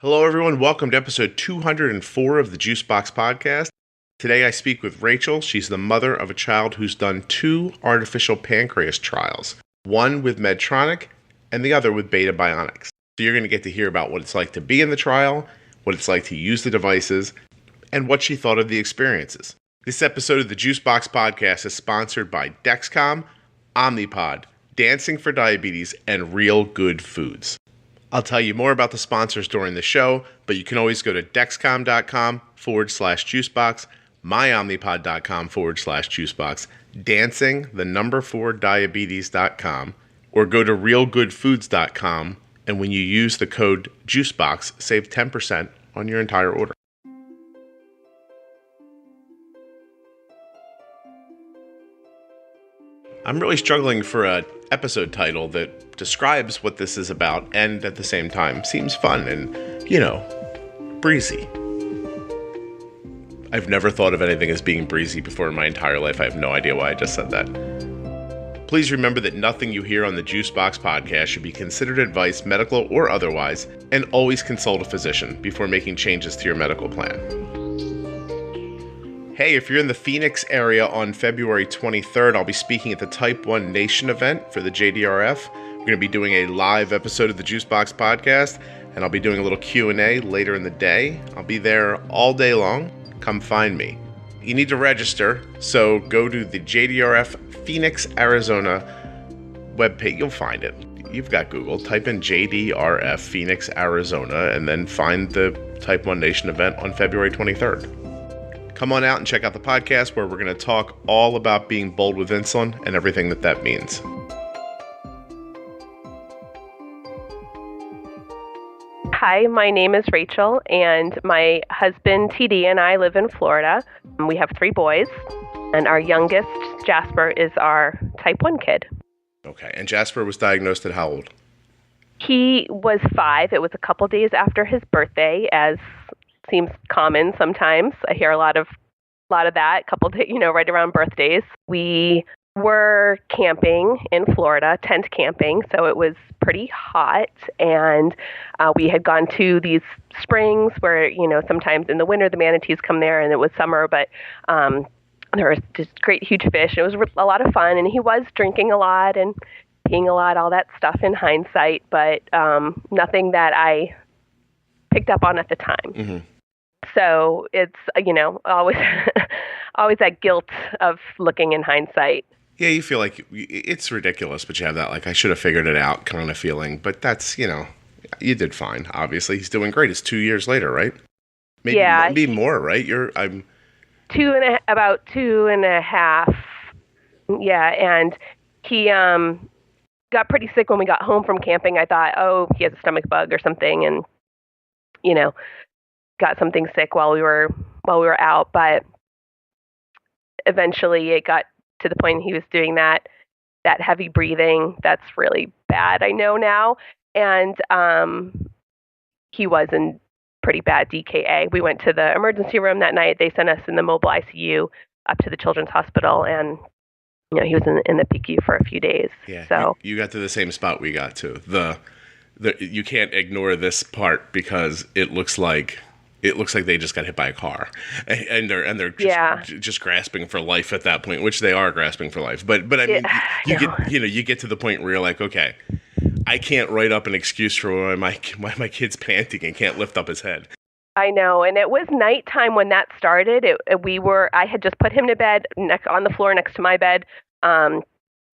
Hello, everyone. Welcome to episode 204 of the Juicebox Podcast. Today I speak with Rachael. She's the mother of a child who's done 2 artificial pancreas trials, one with Medtronic and the other with Bionics. So you're going to get to hear about what it's like to be in the trial, what it's like to use the devices, and what she thought of the experiences. This episode of the Juicebox Podcast is sponsored by Dexcom, Omnipod, Dancing for Diabetes, and Realgood Foods. I'll tell you more about the sponsors during the show, but you can always go to dexcom.com/juicebox, myomnipod.com/juicebox, dancing4diabetes.com, or go to realgoodfoods.com, and when you use the code JUICEBOX, save 10% on your entire order. I'm really struggling for an episode title that describes what this is about and at the same time seems fun and, breezy. I've never thought of anything as being breezy before in my entire life. I have no idea why I just said that. Please remember that nothing you hear on the Juicebox Podcast should be considered advice, medical or otherwise, and always consult a physician before making changes to your medical plan. Hey, if you're in the Phoenix area on February 23rd, I'll be speaking at the Type 1 Nation event for the JDRF. We're going to be doing a live episode of the Juicebox Podcast, and I'll be doing a little Q&A later in the day. I'll be there all day long. Come find me. You need to register, so go to the JDRF Phoenix, Arizona webpage. You'll find it. You've got Google. Type in JDRF Phoenix, Arizona, and then find the Type 1 Nation event on February 23rd. Come on out and check out the podcast where we're going to talk all about being bold with insulin and everything that means. Hi, my name is Rachael, and my husband TD and I live in Florida. We have 3 boys, and our youngest, Jasper, is our type 1 kid. Okay, and Jasper was diagnosed at how old? He was 5. It was a couple days after his birthday, as seems common sometimes. I hear a lot of that, couple days, right around birthdays. We were camping in Florida, tent camping, so it was pretty hot, and we had gone to these springs where, sometimes in the winter the manatees come there, and it was summer, but there was just great huge fish. It was a lot of fun, and he was drinking a lot and peeing a lot, all that stuff in hindsight, but nothing that I picked up on at the time. Mm-hmm. So it's, always always that guilt of looking in hindsight. Yeah, you feel like it's ridiculous, but you have that, like, I should have figured it out kind of feeling. But that's, you did fine. Obviously, he's doing great. It's 2 years later, right? Maybe more, right? About 2.5. Yeah, and he got pretty sick when we got home from camping. I thought, he has a stomach bug or something, and got something sick while we were out. But eventually, it got to the point he was doing that heavy breathing. That's really bad, I know now. And he was in pretty bad DKA. We went to the emergency room that night. They sent us in the mobile ICU up to the Children's Hospital, and he was in the PICU for a few days. Yeah, so you got to the same spot we got to. You can't ignore this part because it looks like they just got hit by a car, and they're just grasping for life at that point, which they are grasping for life. But I mean, you get to the point where you're like, okay, I can't write up an excuse for why my kid's panting and can't lift up his head. I know, and it was nighttime when that started. I had just put him to bed on the floor next to my bed. So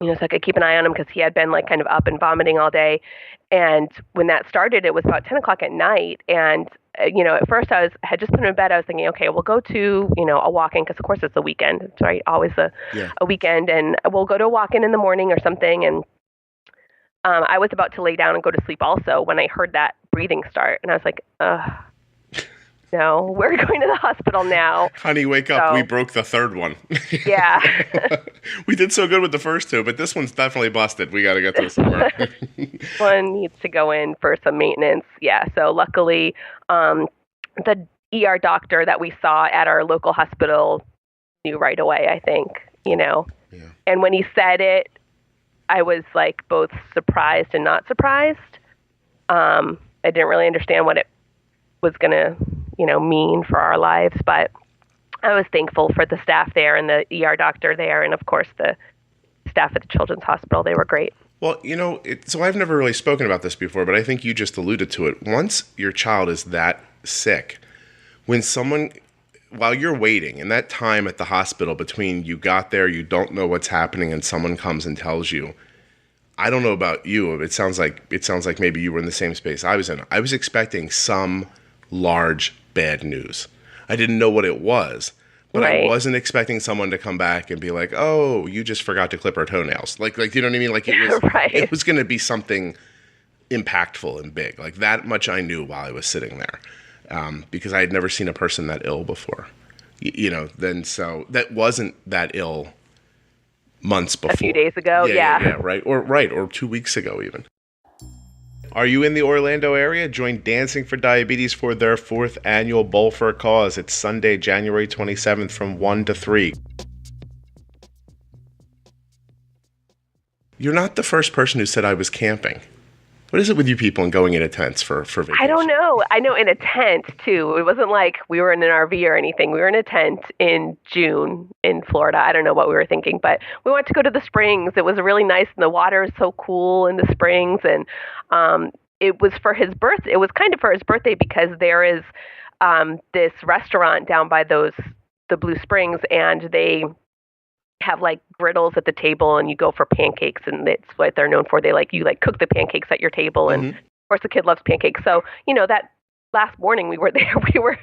I could keep an eye on him because he had been kind of up and vomiting all day. And when that started, it was about 10 o'clock at night. And, at first I had just put him in bed. I was thinking, okay, we'll go to, a walk-in because, of course, it's a weekend. It's right, always a weekend. And we'll go to a walk-in in the morning or something. And I was about to lay down and go to sleep also when I heard that breathing start. And I was like, no, we're going to the hospital now. Honey, wake up. We broke the third one. Yeah. We did so good with the first 2, but this one's definitely busted. We got to get to somewhere. One needs to go in for some maintenance. Yeah. So luckily, the ER doctor that we saw at our local hospital knew right away, I think, Yeah. And when he said it, I was both surprised and not surprised. I didn't really understand what it was going to, mean for our lives. But I was thankful for the staff there and the ER doctor there, and of course the staff at the Children's Hospital. They were great. Well, so I've never really spoken about this before, but I think you just alluded to it. Once your child is that sick, while you're waiting, in that time at the hospital between you got there, you don't know what's happening, and someone comes and tells you, I don't know about you, it sounds like maybe you were in the same space I was in. I was expecting some large bad news. I didn't know what it was, but right. I wasn't expecting someone to come back and be like, "Oh, you just forgot to clip her toenails." Like you know what I mean? Like it was right. It was going to be something impactful and big. Like that much I knew while I was sitting there. Because I had never seen a person that ill before, so that wasn't that ill months before. A few days ago, yeah. Right, or 2 weeks ago even. Are you in the Orlando area? Join Dancing for Diabetes for their 4th annual Bowl for a Cause. It's Sunday, January 27th from 1 to 3. You're not the first person who said I was camping. What is it with you people and going in a tent for vacation? I don't know. I know in a tent, too. It wasn't like we were in an RV or anything. We were in a tent in June in Florida. I don't know what we were thinking, but we wanted to go to the springs. It was really nice, and the water is so cool in the springs. And it was for his birthday. It was kind of for his birthday because there is this restaurant down by the Blue Springs, and they have like griddles at the table, and you go for pancakes, and it's what they're known for. They you cook the pancakes at your table, and of course the kid loves pancakes. So, that last morning we were there, we were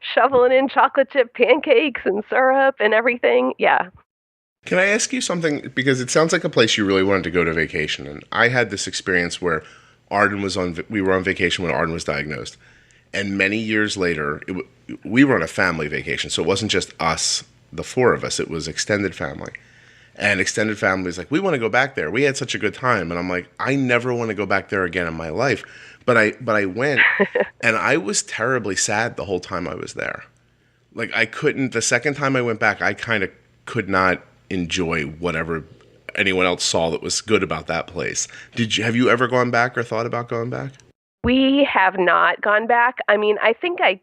shoveling in chocolate chip pancakes and syrup and everything. Yeah. Can I ask you something? Because it sounds like a place you really wanted to go to vacation. And I had this experience where we were on vacation when Arden was diagnosed. And many years later, we were on a family vacation. So it wasn't just us, the 4 of us, it was extended family. And extended family is like, we want to go back there. We had such a good time. And I'm like, I never want to go back there again in my life. But I went, and I was terribly sad the whole time I was there. Like the second time I went back, I kind of could not enjoy whatever anyone else saw that was good about that place. Have you ever gone back or thought about going back? We have not gone back. I mean, I think I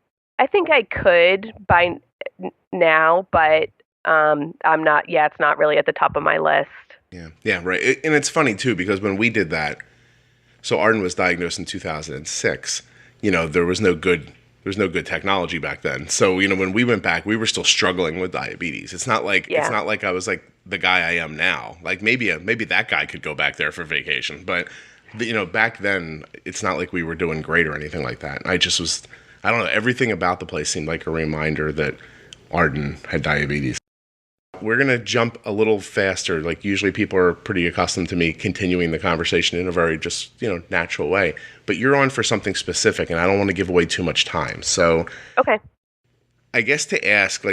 could by now, but I'm not. Yeah, it's not really at the top of my list. Yeah, right. And it's funny too because when we did that, so Arden was diagnosed in 2006. There was no good technology back then. So when we went back, we were still struggling with diabetes. It's not like I was like the guy I am now. Like maybe that guy could go back there for vacation, but back then it's not like we were doing great or anything like that. I don't know. Everything about the place seemed like a reminder that Arden had diabetes. We're going to jump a little faster. Like usually people are pretty accustomed to me continuing the conversation in a very just, natural way. But you're on for something specific, and I don't want to give away too much time. So okay. I guess to ask,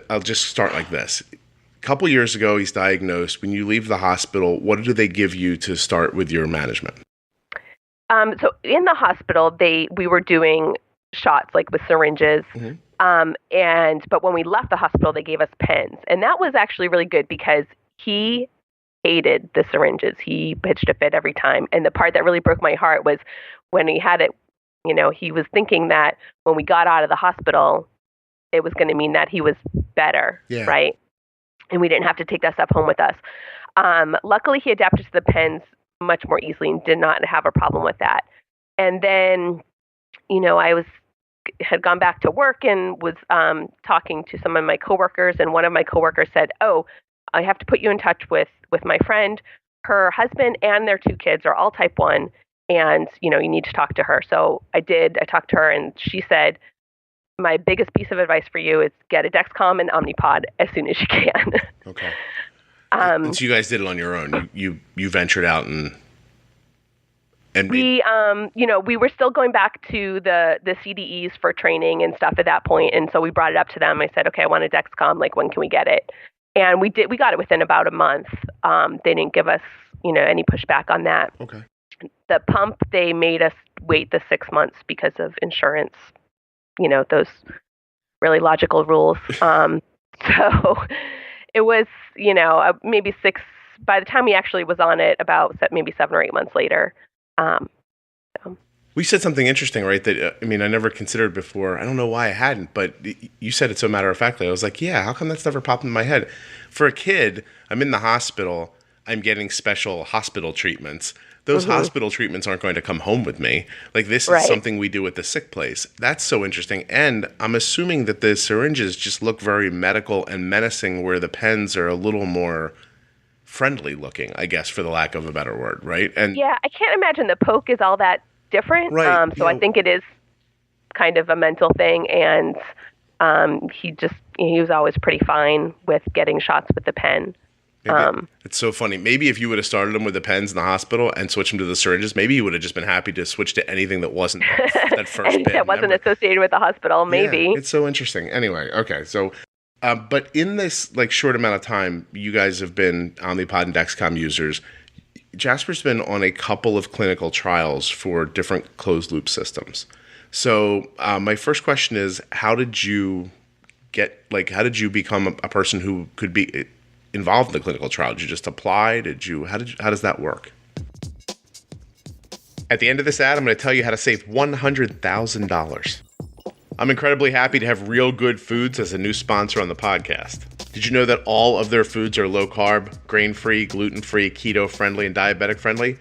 I'll just start like this. A couple years ago, he's diagnosed. When you leave the hospital, what do they give you to start with your management? So in the hospital, we were doing shots like with syringes. Mm-hmm. But when we left the hospital, they gave us pens, and that was actually really good because he hated the syringes. He pitched a fit every time. And the part that really broke my heart was when he had it, he was thinking that when we got out of the hospital, it was going to mean that he was better. Yeah. Right. And we didn't have to take that stuff home with us. Luckily he adapted to the pens much more easily and did not have a problem with that. And then, I had gone back to work and was talking to some of my coworkers, and one of my coworkers said, "Oh, I have to put you in touch with my friend. Her husband and their 2 kids are all type 1, and you need to talk to her." So I did. I talked to her, and she said, "My biggest piece of advice for you is get a Dexcom and Omnipod as soon as you can." Okay. So you guys did it on your own. You ventured out and we we were still going back to the CDEs for training and stuff at that point. And so we brought it up to them. I said, okay, I want a Dexcom. Like, when can we get it? And we got it within about a month. They didn't give us, any pushback on that. Okay. The pump, they made us wait the 6 months because of insurance, those really logical rules. So it was, maybe 6, by the time he actually was on it, about maybe 7 or 8 months later. We said something interesting, right? That I mean, I never considered before. I don't know why I hadn't, but you said it so matter-of-factly. I was like, yeah, how come that's never popped in my head? For a kid, I'm in the hospital. I'm getting special hospital treatments. Those hospital treatments aren't going to come home with me. Like, this is something we do at the sick place. That's so interesting. And I'm assuming that the syringes just look very medical and menacing, where the pens are a little more friendly looking, I guess, for the lack of a better word, right? And yeah, I can't imagine the poke is all that different. Right. So I think it is kind of a mental thing. And he was always pretty fine with getting shots with the pen. It's so funny. Maybe if you would have started him with the pens in the hospital and switched him to the syringes, maybe he would have just been happy to switch to anything that wasn't that first pen. That wasn't associated with the hospital, maybe. Yeah, it's so interesting. Anyway, okay. So, but in this like short amount of time, you guys have been Omnipod and Dexcom users. Jasper's been on a couple of clinical trials for different closed loop systems. So my first question is, how did you become a person who could be involved in the clinical trial? Did you just apply? How does that work? At the end of this ad, I'm going to tell you how to save $100,000. I'm incredibly happy to have Realgood Foods as a new sponsor on the podcast. Did you know that all of their foods are low carb, grain-free, gluten-free, keto-friendly, and diabetic-friendly?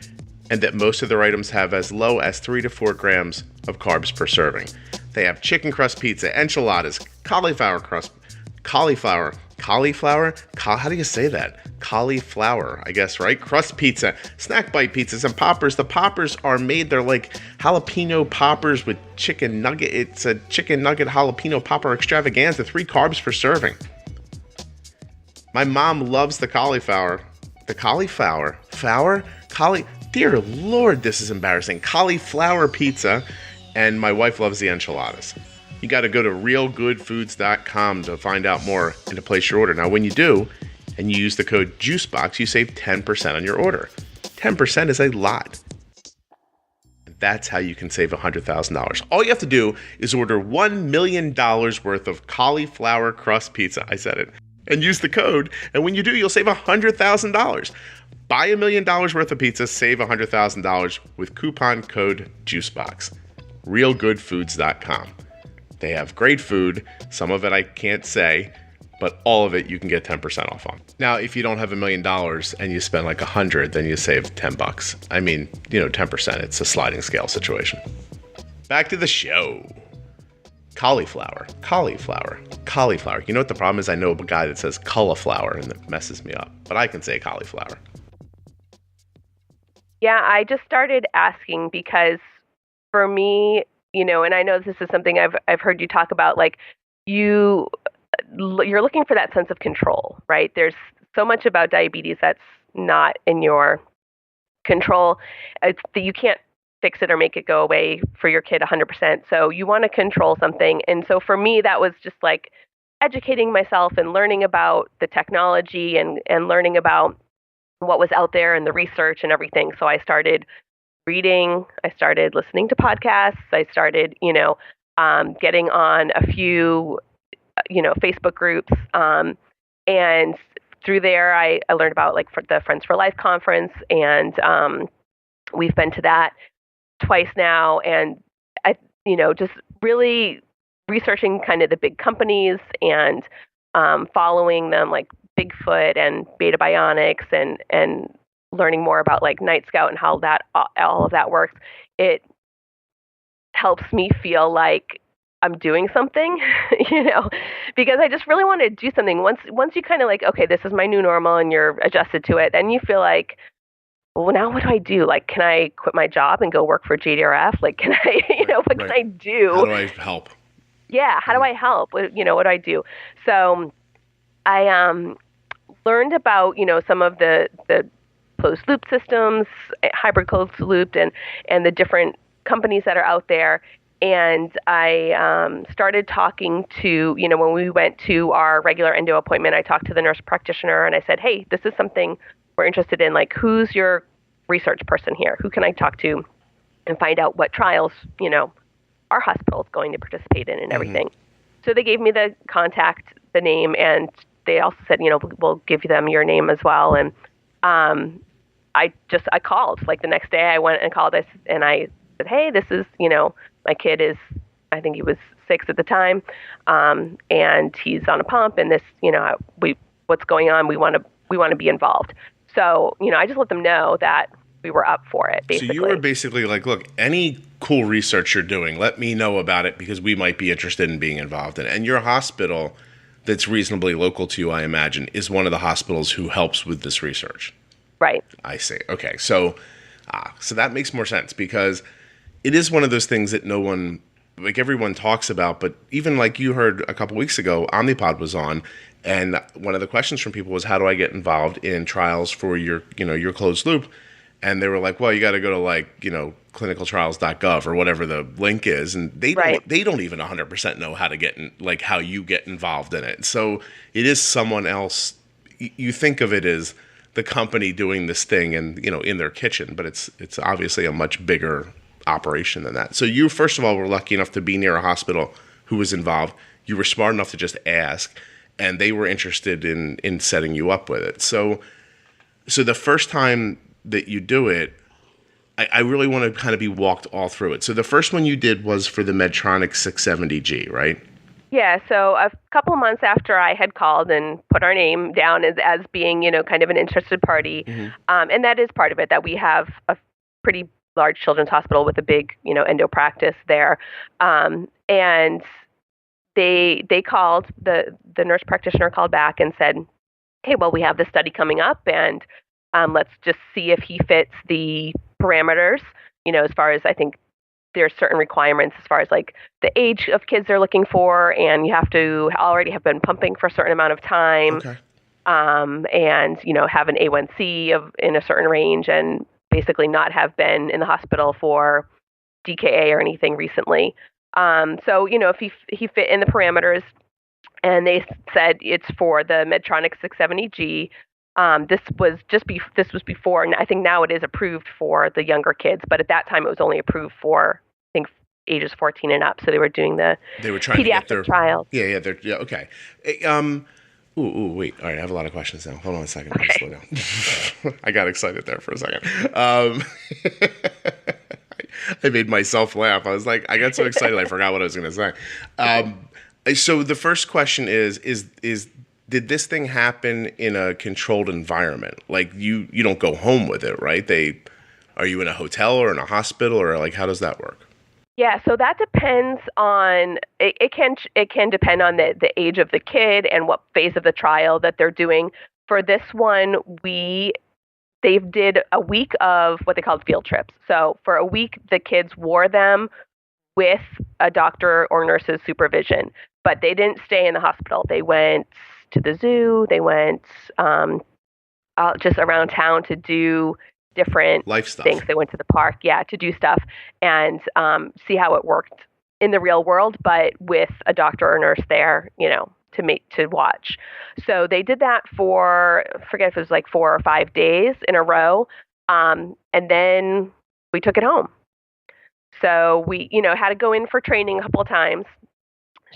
And that most of their items have as low as 3 to 4 grams of carbs per serving. They have chicken crust pizza, enchiladas, cauliflower, how do you say that? Cauliflower, I guess, right? Crust pizza, snack bite pizzas, and poppers. The poppers are made, they're like jalapeno poppers with chicken nugget. It's a chicken nugget jalapeno popper extravaganza, 3 carbs per serving. My mom loves the cauliflower. The cauliflower? Dear Lord, this is embarrassing. Cauliflower pizza. And my wife loves the enchiladas. You got to go to realgoodfoods.com to find out more and to place your order. Now, when you do, and you use the code Juicebox, you save 10% on your order. 10% is a lot. That's how you can save $100,000. All you have to do is order $1 million worth of cauliflower crust pizza. I said it. And use the code. And when you do, you'll save $100,000. Buy $1 million worth of pizza, save $100,000 with coupon code Juicebox. Realgoodfoods.com. They have great food. Some of it I can't say, but all of it you can get 10% off on. Now, if you don't have $1 million and you spend like $100, then you save $10. I mean, 10%. It's a sliding scale situation. Back to the show. Cauliflower. You know what the problem is? I know a guy that says cauliflower and it messes me up, but I can say cauliflower. Yeah, I just started asking because for me, and I know this is something I've heard you talk about, like you're looking for that sense of control, right? There's so much about diabetes that's not in your control. It's that you can't fix it or make it go away for your kid 100%. So you want to control something. And so for me, that was just like educating myself and learning about the technology and learning about what was out there and the research and everything. So I started reading, I started listening to podcasts, I started, getting on a few, Facebook groups. And through there, I learned about like the Friends for Life conference, and we've been to that twice now. And I, just really researching kind of the big companies and following them, like Bigfoot and Beta Bionics, and learning more about like Night Scout and how that all of that works. It helps me feel like I'm doing something, because I just really want to do something. Once you kind of like, okay, this is my new normal, and you're adjusted to it, then you feel like, well, now what do I do? Like, can I quit my job and go work for JDRF? Like, can I, what can I do? How do I help? Yeah, how do I help? What do I do? So I learned about, some of the closed loop systems, hybrid closed loop, and the different companies that are out there. And I started talking to, when we went to our regular endo appointment, I talked to the nurse practitioner and I said, hey, this is something we're interested in. Like, who's your research person here? Who can I talk to and find out what trials, our hospital is going to participate in and everything. Mm-hmm. So they gave me the contact, the name, and they also said, we'll give them your name as well. And I called. Like the next day I went and called this, and I said, hey, this is, my kid is, I think he was 6 at the time, and he's on a pump, and this, what's going on? We want to be involved. So, I just let them know that we were up for it, basically. So you were basically like, look, any cool research you're doing, let me know about it because we might be interested in being involved in it. And your hospital that's reasonably local to you, I imagine, is one of the hospitals who helps with this research. Right. I see. Okay. So that makes more sense because it is one of those things that no one, like everyone talks about, but even like you heard a couple weeks ago, Omnipod was on, and one of the questions from people was, how do I get involved in trials for your closed loop? And they were like, well, you got to go to clinicaltrials.gov or whatever the link is. And they don't even 100% know how to get in, like how you get involved in it. So it is someone else. You think of it as the company doing this thing and, in their kitchen, but it's obviously a much bigger operation than that. So you, first of all, were lucky enough to be near a hospital who was involved. You were smart enough to just ask, and they were interested in setting you up with it. So the first time that you do it, I really want to kind of be walked all through it. So the first one you did was for the Medtronic 670G, right? Yeah, so a couple months after I had called and put our name down as being, kind of an interested party, and that is part of it, that we have a pretty large children's hospital with a big, endo practice there, and they called, the nurse practitioner called back and said, hey, well, we have this study coming up, and let's just see if he fits the parameters, as far as I think there's certain requirements as far as like the age of kids they're looking for, and you have to already have been pumping for a certain amount of time, okay. And, have an A1C in a certain range, and basically not have been in the hospital for DKA or anything recently. So, if he fit in the parameters, and they said it's for the Medtronic 670G. This was before, and I think now it is approved for the younger kids, but at that time it was only approved for, I think, ages 14 and up. So they were doing they were trying pediatric to get their trials. Yeah, okay. Wait. All right, I have a lot of questions now. Hold on a second. Okay. Slow down. I got excited there for a second. I made myself laugh. I was like, I got so excited I forgot what I was going to say. So the first question is did this thing happen in a controlled environment? Like you don't go home with it, right? Are you in a hotel or in a hospital, or like how does that work? Yeah, so that depends on it can depend on the age of the kid and what phase of the trial that they're doing. For this one, they did a week of what they called field trips. So for a week, the kids wore them with a doctor or nurse's supervision, but they didn't stay in the hospital. They went to the zoo. They went just around town to do different life stuff. Things. They went to the park, to do stuff and see how it worked in the real world, but with a doctor or nurse there, to watch. So they did that for, I forget if it was like 4 or 5 days in a row, and then we took it home. So we, had to go in for training a couple of times.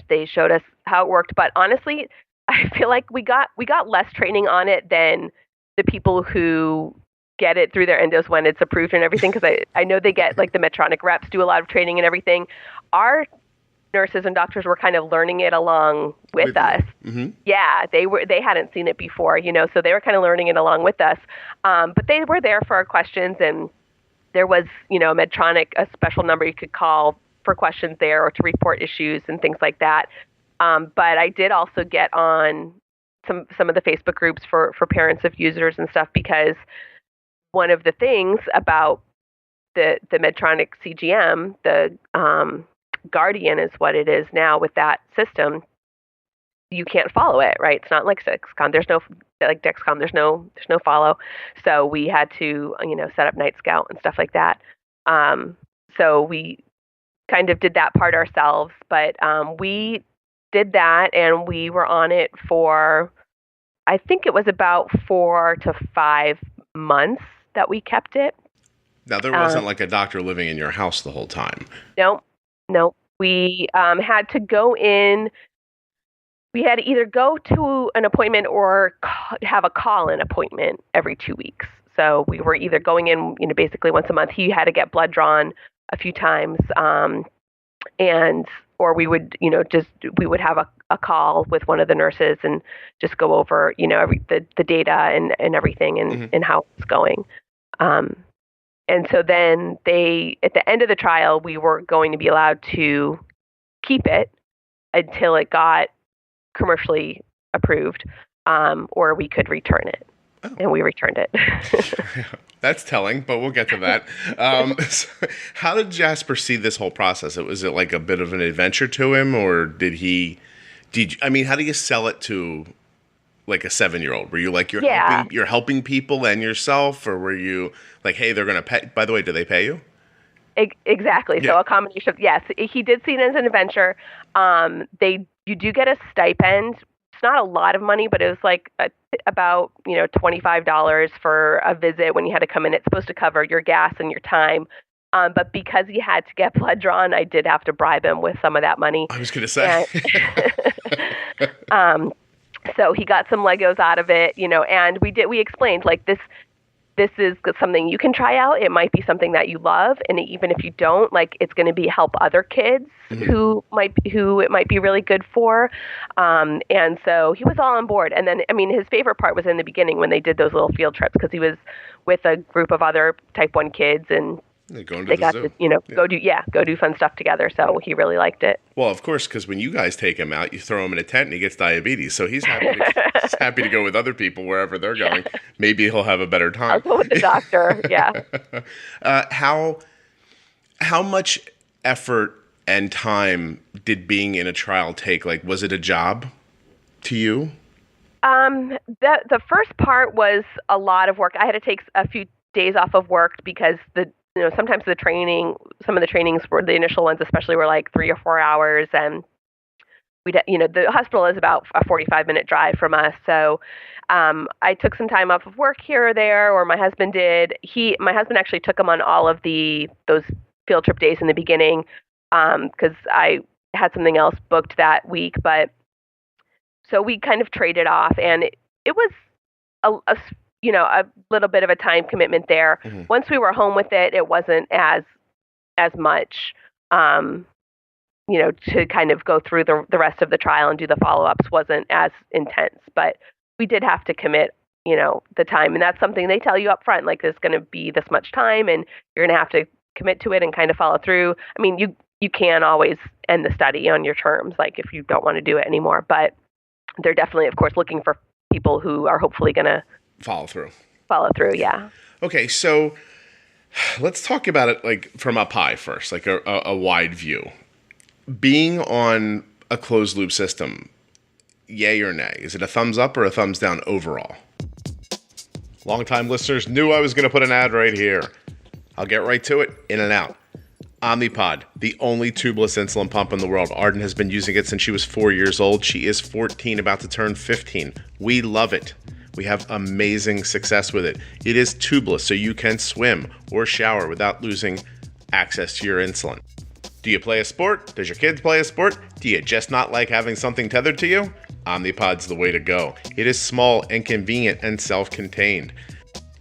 They showed us how it worked, but honestly, I feel like we got less training on it than the people who get it through their endos when it's approved and everything, because I know they get, like, the Medtronic reps do a lot of training and everything. Our nurses and doctors were kind of learning it along with us. Mm-hmm. Yeah, they hadn't seen it before, so they were kind of learning it along with us. But they were there for our questions, and there was, Medtronic, a special number you could call for questions there or to report issues and things like that. But I did also get on some of the Facebook groups for parents of users and stuff, because one of the things about the Medtronic CGM, the Guardian is what it is now with that system, you can't follow it, right? It's not like Dexcom. There's no, like Dexcom, there's no follow. So we had to, set up Night Scout and stuff like that. So we kind of did that part ourselves, but we did that, and we were on it for, I think it was about 4 to 5 months that we kept it. Now, there wasn't like a doctor living in your house the whole time. No. We had to go in. We had to either go to an appointment or have a call-in appointment every 2 weeks. So we were either going in, basically once a month. He had to get blood drawn a few times. Or we would, we would have a call with one of the nurses and just go over, the data and everything and how it's going. And so then at the end of the trial, we were going to be allowed to keep it until it got commercially approved, or we could return it. Oh. And we returned it. That's telling, but we'll get to that. So how did Jasper see this whole process? Was it like a bit of an adventure to him, or how do you sell it to like a 7-year-old? Were you like, you're helping people and yourself, or were you like, hey, they're going to pay, by the way, do they pay you? Exactly. Yeah. So a combination of, yes, he did see it as an adventure. You do get a stipend. It's not a lot of money, but it was like about, $25 for a visit when you had to come in. It's supposed to cover your gas and your time. But because he had to get blood drawn, I did have to bribe him with some of that money. I was going to say. So he got some Legos out of it, and we explained like this is something you can try out. It might be something that you love. And even if you don't, like, it's going to help other kids who it might be really good for. And so he was all on board. And then, his favorite part was in the beginning when they did those little field trips, because he was with a group of other type 1 kids, and they got to, go do fun stuff together. So he really liked it. Well, of course, because when you guys take him out, you throw him in a tent and he gets diabetes. So he's happy to go with other people wherever they're going. Maybe he'll have a better time. I'll go with the doctor. Yeah. How much effort and time did being in a trial take? Like, was it a job to you? The first part was a lot of work. I had to take a few days off of work because sometimes some of the trainings were, the initial ones especially, were like 3 or 4 hours, and the hospital is about a 45-minute drive from us. So I took some time off of work here or there, or my husband did. My husband actually took him on all of those field trip days in the beginning, because I had something else booked that week. But so we kind of traded off, and it was a little bit of a time commitment there. Mm-hmm. Once we were home with it, it wasn't as much, to kind of go through the rest of the trial and do the follow-ups wasn't as intense, but we did have to commit, the time. And that's something they tell you up front, like, there's going to be this much time and you're going to have to commit to it and kind of follow through. You can always end the study on your terms, like if you don't want to do it anymore, but they're definitely, of course, looking for people who are hopefully going to follow through. Yeah. Okay. So let's talk about it like from up high first, like a wide view. Being on a closed loop system, yay or nay? Is it a thumbs up or a thumbs down overall? Longtime listeners knew I was going to put an ad right here. I'll get right to it. In and out. Omnipod, the only tubeless insulin pump in the world. Arden has been using it since she was 4 years old. She is 14, about to turn 15. We love it. We have amazing success with it. It is tubeless, so you can swim or shower without losing access to your insulin. Do you play a sport? Does your kids play a sport? Do you just not like having something tethered to you? Omnipod's the way to go. It is small and convenient and self-contained.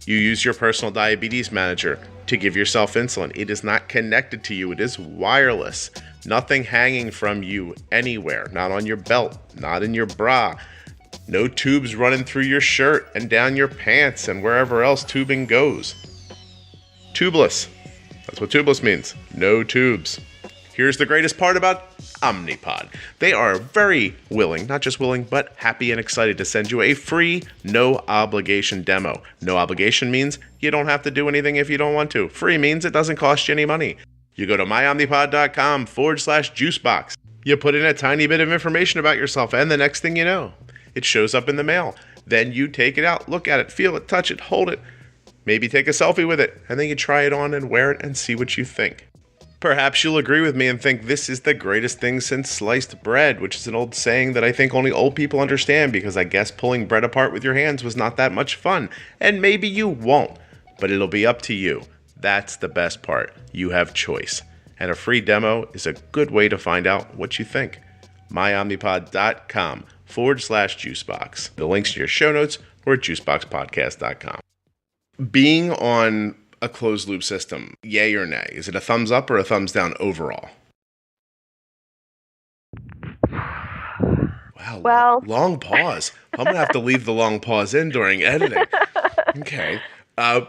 You use your personal diabetes manager to give yourself insulin. It is not connected to you. It is wireless. Nothing hanging from you anywhere. Not on your belt, not in your bra. No tubes running through your shirt and down your pants and wherever else tubing goes. Tubeless. That's what tubeless means. No tubes. Here's the greatest part about Omnipod. They are very willing, not just willing, but happy and excited to send you a free, no-obligation demo. No obligation means you don't have to do anything if you don't want to. Free means it doesn't cost you any money. You go to myomnipod.com/juicebox. You put in a tiny bit of information about yourself, and the next thing you know, it shows up in the mail. Then you take it out, look at it, feel it, touch it, hold it. Maybe take a selfie with it, and then you try it on and wear it and see what you think. Perhaps you'll agree with me and think this is the greatest thing since sliced bread, which is an old saying that I think only old people understand, because I guess pulling bread apart with your hands was not that much fun. And maybe you won't, but it'll be up to you. That's the best part. You have choice. And a free demo is a good way to find out what you think. myomnipod.com/juicebox. The links to your show notes or at juiceboxpodcast.com. Being on a closed loop system, yay or nay? Is it a thumbs up or a thumbs down overall? Wow, Well, long pause. I'm gonna have to leave the long pause in during editing. Okay,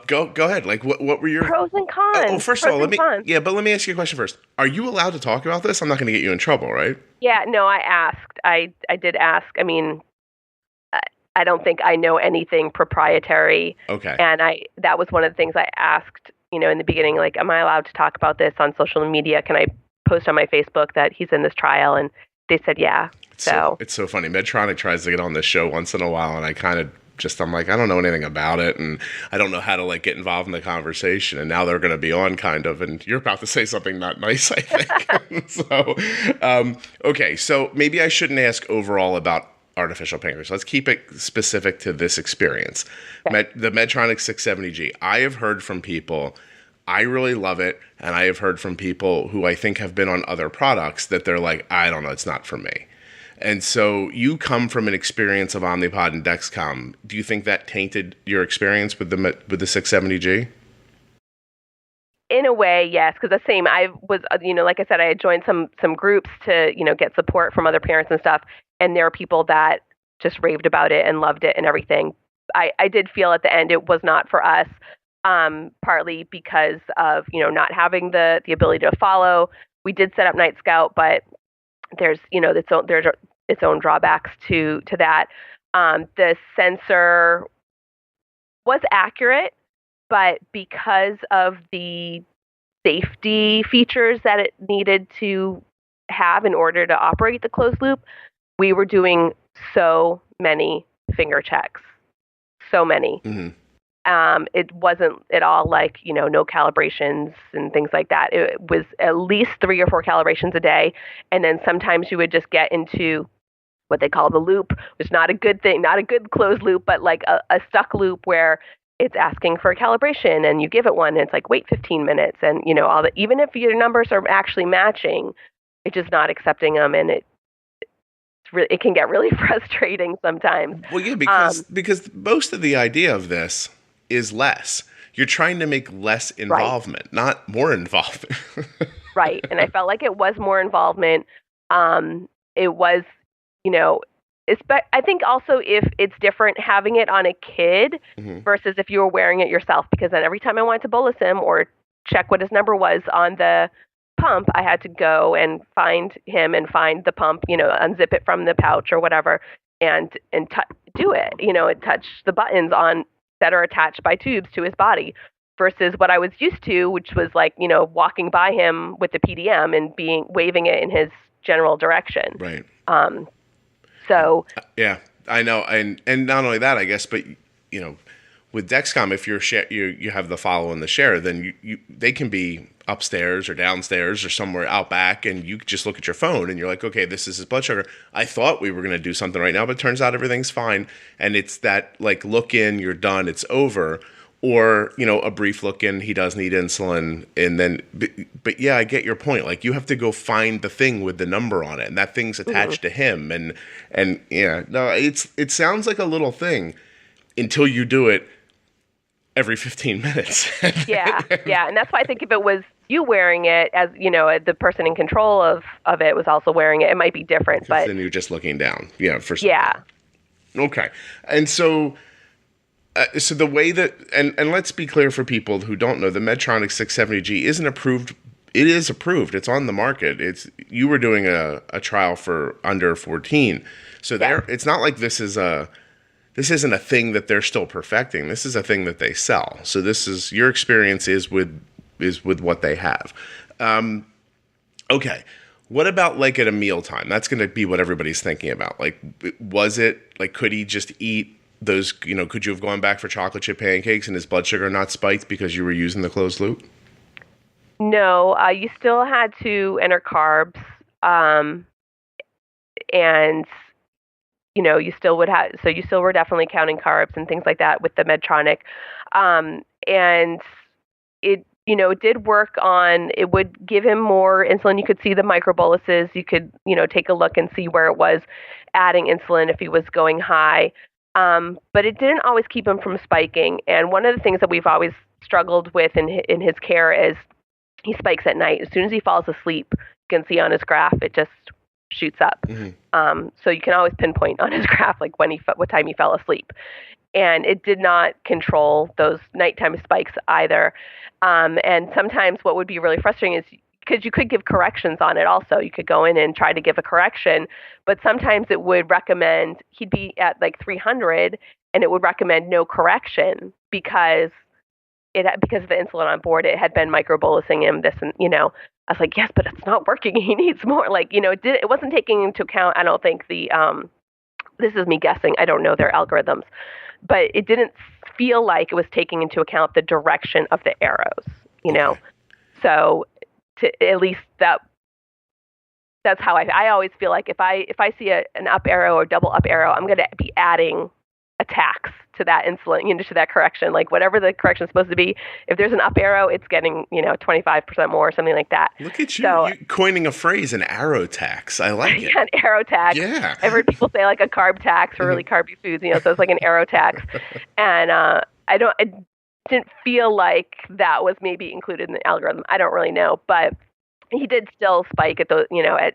go ahead. Like, what were your pros and cons? First of all, let me ask you a question first. Are you allowed to talk about this? I'm not going to get you in trouble, right? Yeah, no, I asked. I did ask. I mean, I don't think I know anything proprietary. Okay. And that was one of the things I asked, in the beginning, like, am I allowed to talk about this on social media? Can I post on my Facebook that he's in this trial? And they said, yeah. So it's so funny. Medtronic tries to get on this show once in a while, and I kind of I'm like, I don't know anything about it, and I don't know how to get involved in the conversation. And now they're going to be on, kind of, and you're about to say something not nice, I think. So, okay, so maybe I shouldn't ask overall about artificial pancreas. Let's keep it specific to this experience. Okay. The Medtronic 670G. I have heard from people, I really love it, and I have heard from people who I think have been on other products that they're like, I don't know, it's not for me. And so you come from an experience of Omnipod and Dexcom. Do you think that tainted your experience with the 670G? In a way, yes, because the same. I was, like I said, I had joined some groups to, get support from other parents and stuff. And there are people that just raved about it and loved it and everything. I did feel at the end it was not for us, partly because of, not having the ability to follow. We did set up Night Scout, but there's its own drawbacks to that. The sensor was accurate, but because of the safety features that it needed to have in order to operate the closed loop, we were doing so many finger checks, so many. Mm-hmm. It wasn't at all like, no calibrations and things like that. It was at least 3 or 4 calibrations a day. And then sometimes you would just get into what they call the loop, which is not a good thing, not a good closed loop, but like a stuck loop where it's asking for a calibration and you give it one and it's like, wait 15 minutes. And, all that, even if your numbers are actually matching, it's just not accepting them. And it can get really frustrating sometimes. Well, yeah, because most of the idea of this is less. You're trying to make less involvement, right, not more involvement. Right. And I felt like it was more involvement. It was, I think also if it's different having it on a kid mm-hmm. versus if you were wearing it yourself, because then every time I wanted to bolus him or check what his number was on the pump, I had to go and find him and find the pump, unzip it from the pouch or whatever and do it, touch the buttons on that are attached by tubes to his body versus what I was used to, which was like, walking by him with the PDM and waving it in his general direction. Right. So yeah, I know. And not only that, I guess, but with Dexcom, if you have the follow and the share, then they can be upstairs or downstairs or somewhere out back, and you just look at your phone and you're like, okay, this is his blood sugar. I thought we were going to do something right now, but it turns out everything's fine. And it's that like look in, you're done, it's over. Or, a brief look in, he does need insulin. And then, but yeah, I get your point. Like you have to go find the thing with the number on it, and that thing's attached mm-hmm. to him. And yeah, no, it sounds like a little thing until you do it every 15 minutes. Yeah. And that's why I think if it was you wearing it as, the person in control of it was also wearing it, it might be different. But then you're just looking down. Yeah. For something. Yeah. Okay. And so the way that, and let's be clear for people who don't know, the Medtronic 670G isn't approved. It is approved. It's on the market. You were doing a trial for under 14. So it's not like this isn't a thing that they're still perfecting. This is a thing that they sell. So this is, your experience is with what they have. Okay. What about like at a mealtime? That's going to be what everybody's thinking about. Like, was it like, could he just eat those, could you have gone back for chocolate chip pancakes and his blood sugar not spiked because you were using the closed loop? No, you still had to enter carbs. And, you still would have, so you still were definitely counting carbs and things like that with the Medtronic. And it, it did work on, it would give him more insulin. You could see the microboluses. You could, take a look and see where it was adding insulin if he was going high. But it didn't always keep him from spiking. And one of the things that we've always struggled with in his care is he spikes at night. As soon as he falls asleep, you can see on his graph it just shoots up. Mm-hmm. So you can always pinpoint on his graph like what time he fell asleep. And it did not control those nighttime spikes either. And sometimes what would be really frustrating is because you could give corrections on it also. You could go in and try to give a correction, but sometimes it would recommend he'd be at like 300 and it would recommend no correction because of the insulin on board. It had been microbolusing him this, and I was like, yes, but it's not working. He needs more. Like, it wasn't taking into account, I don't think this is me guessing. I don't know their algorithms, but it didn't feel like it was taking into account the direction of the arrows, know? So at least that's how I always feel like if I see an up arrow or double up arrow, I'm going to be adding attacks to that insulin, to that correction, like whatever the correction is supposed to be. If there's an up arrow, it's getting, 25% more or something like that. Look at you, you coining a phrase, an arrow tax. I like it. An arrow tax. Yeah. I've heard people say like a carb tax for really carby foods, so it's like an arrow tax. And I didn't feel like that was maybe included in the algorithm. I don't really know, but he did still spike at the,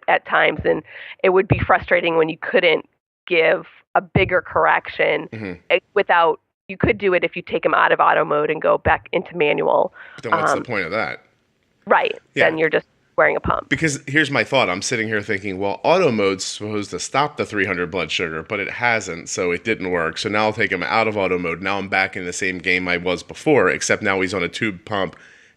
at times, and it would be frustrating when you couldn't give a bigger correction without. You could do it if you take him out of auto mode and go back into manual. But then what's the point of that? Right. Yeah. Then you're just wearing a pump. Because here's my thought. I'm sitting here thinking, well, auto mode's supposed to stop the 300 blood sugar, but it hasn't, so it didn't work. So now I'll take him out of auto mode. Now I'm back in the same game I was before, except now he's on a tube pump,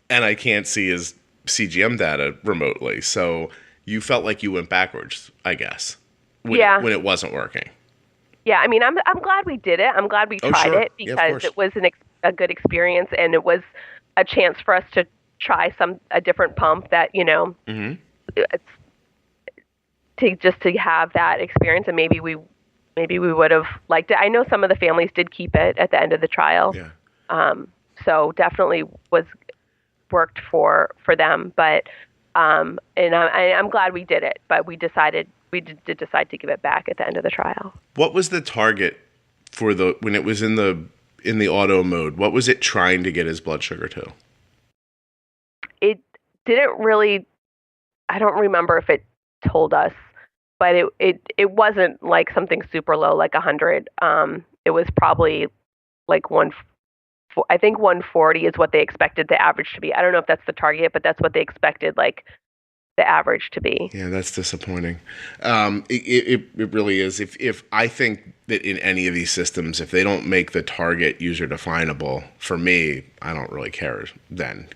and I can't see his CGM data remotely. So you felt like you went backwards, I guess, when it wasn't working. Yeah, I mean, I'm glad we did it. I'm glad we tried it because it was a good experience, and it was a chance for us to try a different pump that, to have that experience, and maybe we would have liked it. I know some of the families did keep it at the end of the trial. Yeah. So definitely worked for them, but and I'm glad we did it, but we did decide to give it back at the end of the trial. What was the target for when it was in the auto mode? What was it trying to get his blood sugar to? It didn't really. I don't remember if it told us, but it wasn't like something super low, like 100. It was probably like I think 140 is what they expected the average to be. I don't know if that's the target, but that's what they expected, like the average to be. Yeah, that's disappointing. It really is. If I think that in any of these systems, if they don't make the target user definable, for me, I don't really care then.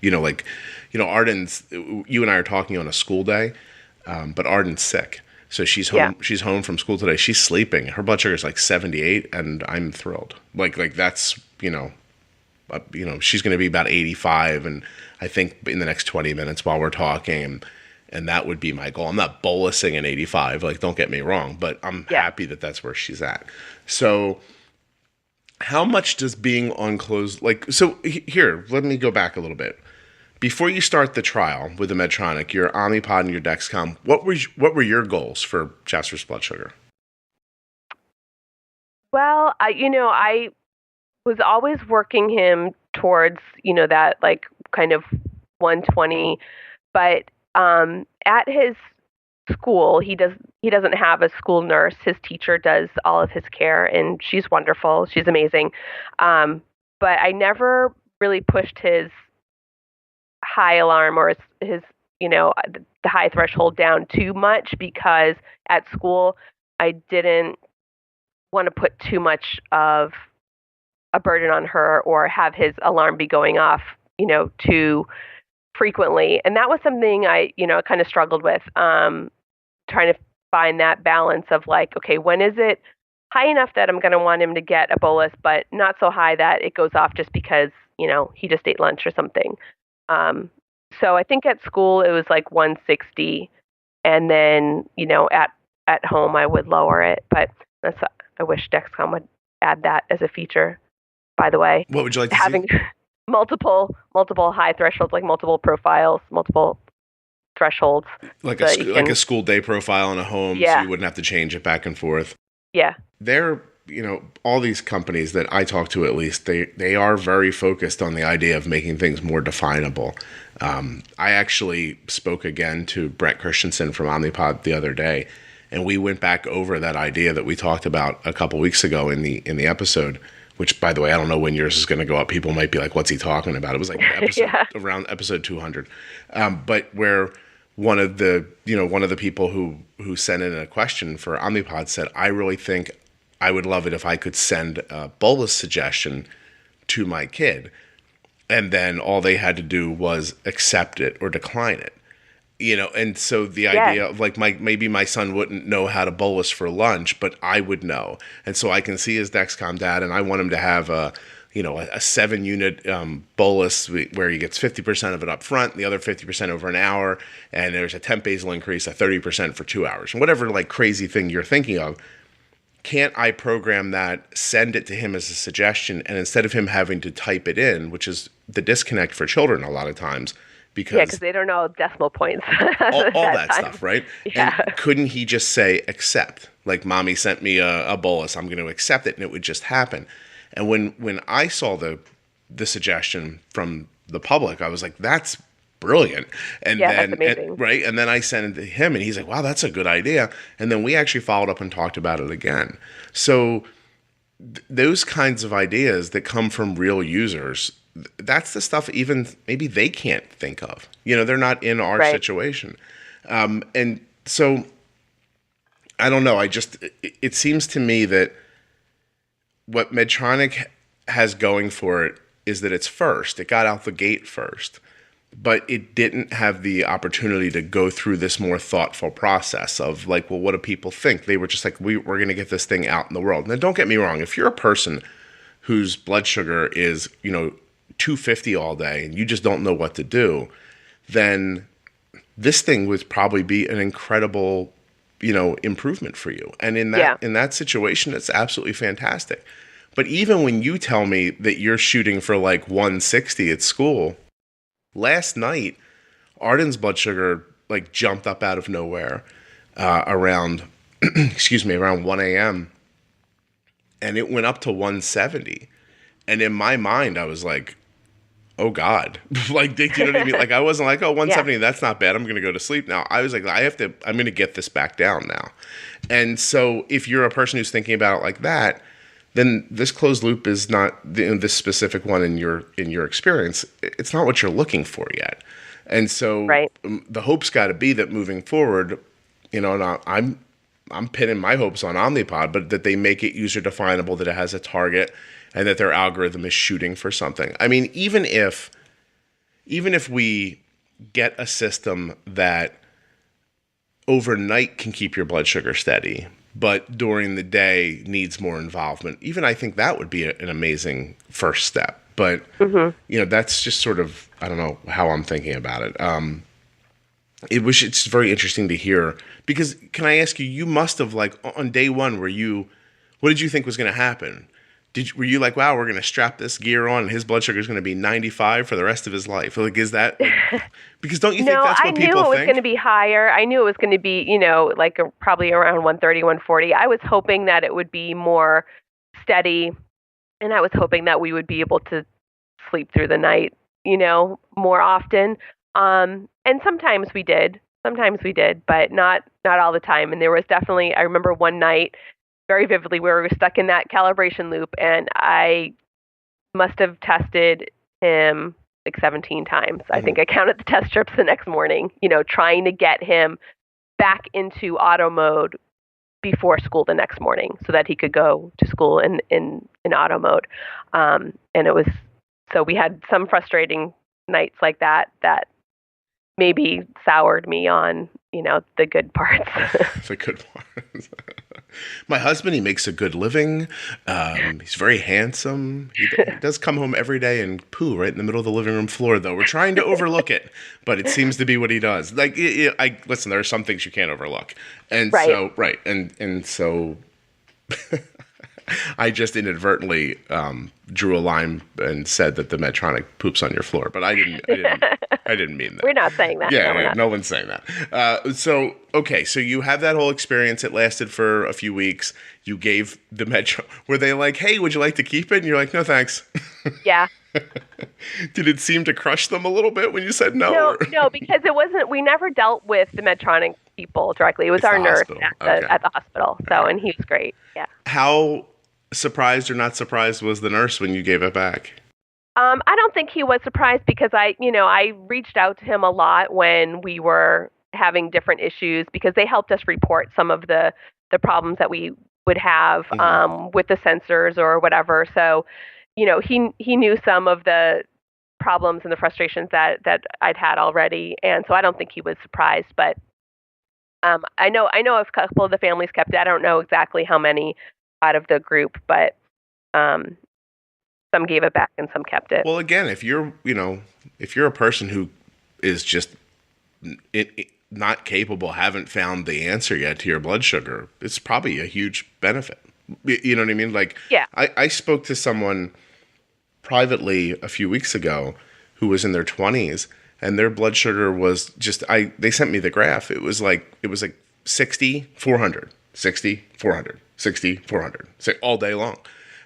Arden's, you and I are talking on a school day, but Arden's sick. So she's home. Yeah. She's home from school today. She's sleeping. Her blood sugar is like 78, and I'm thrilled. Like that's, she's going to be about 85, and I think in the next 20 minutes while we're talking, and that would be my goal. I'm not bolusing an 85, like, don't get me wrong, but I'm happy that that's where she's at. So how much does being on closed, here, let me go back a little bit. Before you start the trial with the Medtronic, your Omnipod and your Dexcom, what were your goals for Jasper's blood sugar? Well, I was always working him towards, that like kind of 120, but at his school, he doesn't have a school nurse. His teacher does all of his care, and she's wonderful. She's amazing. But I never really pushed his high alarm or his the high threshold down too much, because at school I didn't want to put too much of a burden on her or have his alarm be going off, too frequently. And that was something I, kind of struggled with, trying to find that balance of like, okay, when is it high enough that I'm going to want him to get a bolus, but not so high that it goes off just because, he just ate lunch or something. So I think at school it was like 160, and then, at home I would lower it, but I wish Dexcom would add that as a feature, by the way. What would you like to having see? multiple high thresholds, like multiple profiles, multiple thresholds. Like a school day profile in a home, so you wouldn't have to change it back and forth. Yeah. They're all these companies that I talk to, at least, they are very focused on the idea of making things more definable. I actually spoke again to Brett Christensen from Omnipod the other day, and we went back over that idea that we talked about a couple weeks ago in the episode, which, by the way, I don't know when yours is going to go up. People might be like, what's he talking about? It was like around episode 200. But where one of the people who sent in a question for Omnipod said, I really think I would love it if I could send a bolus suggestion to my kid, and then all they had to do was accept it or decline it. And so the idea of like maybe my son wouldn't know how to bolus for lunch, but I would know. And so I can see his Dexcom dad, and I want him to have a 7-unit bolus where he gets 50% of it up front, the other 50% over an hour, and there's a temp basal increase of 30% for 2 hours. And whatever like crazy thing you're thinking of, can't I program that, send it to him as a suggestion, and instead of him having to type it in, which is the disconnect for children a lot of times, because they don't know decimal points. all that stuff, right? Yeah. And couldn't he just say accept? Like, mommy sent me a bolus, I'm going to accept it, and it would just happen. And when I saw the suggestion from the public, I was like, that's brilliant. And then, that's amazing. Right? And then I sent it to him, and he's like, wow, that's a good idea. And then we actually followed up and talked about it again. So those kinds of ideas that come from real users, that's the stuff even maybe they can't think of. They're not in our situation. And so I don't know. It seems to me that what Medtronic has going for it is that it's first. It got out the gate first, but it didn't have the opportunity to go through this more thoughtful process of like, well, what do people think? They were just like, we're going to get this thing out in the world. Now, don't get me wrong. If you're a person whose blood sugar is, 250 all day and you just don't know what to do, then this thing would probably be an incredible, improvement for you. And in that situation, it's absolutely fantastic. But even when you tell me that you're shooting for like 160 at school, last night, Arden's blood sugar like jumped up out of nowhere around 1 a.m. and it went up to 170. And in my mind, I was like, oh God, like, do you know what I mean? Like, I wasn't like, oh, 170, that's not bad, I'm going to go to sleep now. I was like, I'm going to get this back down now. And so if you're a person who's thinking about it like that, then this closed loop is not this specific one in your experience. It's not what you're looking for yet. And so the hope's got to be that moving forward, and I'm pinning my hopes on Omnipod, but that they make it user definable, that it has a target, and that their algorithm is shooting for something. I mean, even if we get a system that overnight can keep your blood sugar steady, but during the day needs more involvement, even I think that would be an amazing first step. But, that's just sort of, I don't know how I'm thinking about it. It's very interesting to hear, because can I ask you, you must have, like, on day one, what did you think was going to happen? Were you like, wow, we're going to strap this gear on and his blood sugar is going to be 95 for the rest of his life? Like, is that, because don't you think that's what people think? No, I knew it was going to be higher. I knew it was going to be, probably around 130, 140. I was hoping that it would be more steady, and I was hoping that we would be able to sleep through the night, more often. And sometimes we did, but not all the time. And there was definitely, I remember one night very vividly where we were stuck in that calibration loop, and I must have tested him like 17 times. I think I counted the test strips the next morning, trying to get him back into auto mode before school the next morning so that he could go to school in auto mode. And it was, so we had some frustrating nights like that maybe soured me on, the good parts. The good parts. My husband, he makes a good living. He's very handsome. He does come home every day and poo right in the middle of the living room floor, though. We're trying to overlook it, but it seems to be what he does. Like, listen, there are some things you can't overlook. And so, and so, I just inadvertently drew a line and said that the Medtronic poops on your floor, but I didn't mean that. We're not saying that. Yeah, no one's saying that. So you have that whole experience. It lasted for a few weeks. You gave the Medtronic. Were they like, hey, would you like to keep it? And you're like, no, thanks. Yeah. Did it seem to crush them a little bit when you said no? No, because it wasn't. We never dealt with the Medtronic people directly. It was our nurse at the hospital. So, and he was great. Yeah. How surprised or not surprised was the nurse when you gave it back? I don't think he was surprised because I reached out to him a lot when we were having different issues because they helped us report some of the problems that we would have with the sensors or whatever. So, he knew some of the problems and the frustrations that I'd had already, and so I don't think he was surprised. But I know a couple of the families kept it. I don't know exactly how many out of the group, but some gave it back and some kept it. Well, again, if you're a person who is just not capable, haven't found the answer yet to your blood sugar, it's probably a huge benefit. You know what I mean? Like, yeah. I spoke to someone privately a few weeks ago who was in their 20s, and their blood sugar was just, they sent me the graph. It was like 60, 400, 60, 400, 60, 400, all day long.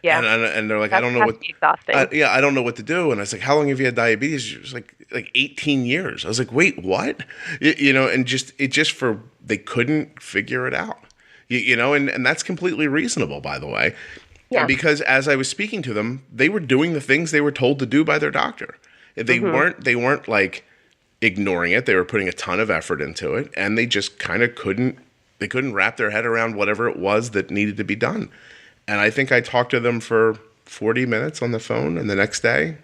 Yeah. And they're like, I don't know what, exhausting. I don't know what to do. And I was like, how long have you had diabetes? She was like 18 years. I was like, wait, what? And they couldn't figure it out, and that's completely reasonable, by the way. Yeah. Because as I was speaking to them, they were doing the things they were told to do by their doctor. They weren't like ignoring it. They were putting a ton of effort into it, and they just kind of couldn't wrap their head around whatever it was that needed to be done. And I think I talked to them for 40 minutes on the phone, and the next day,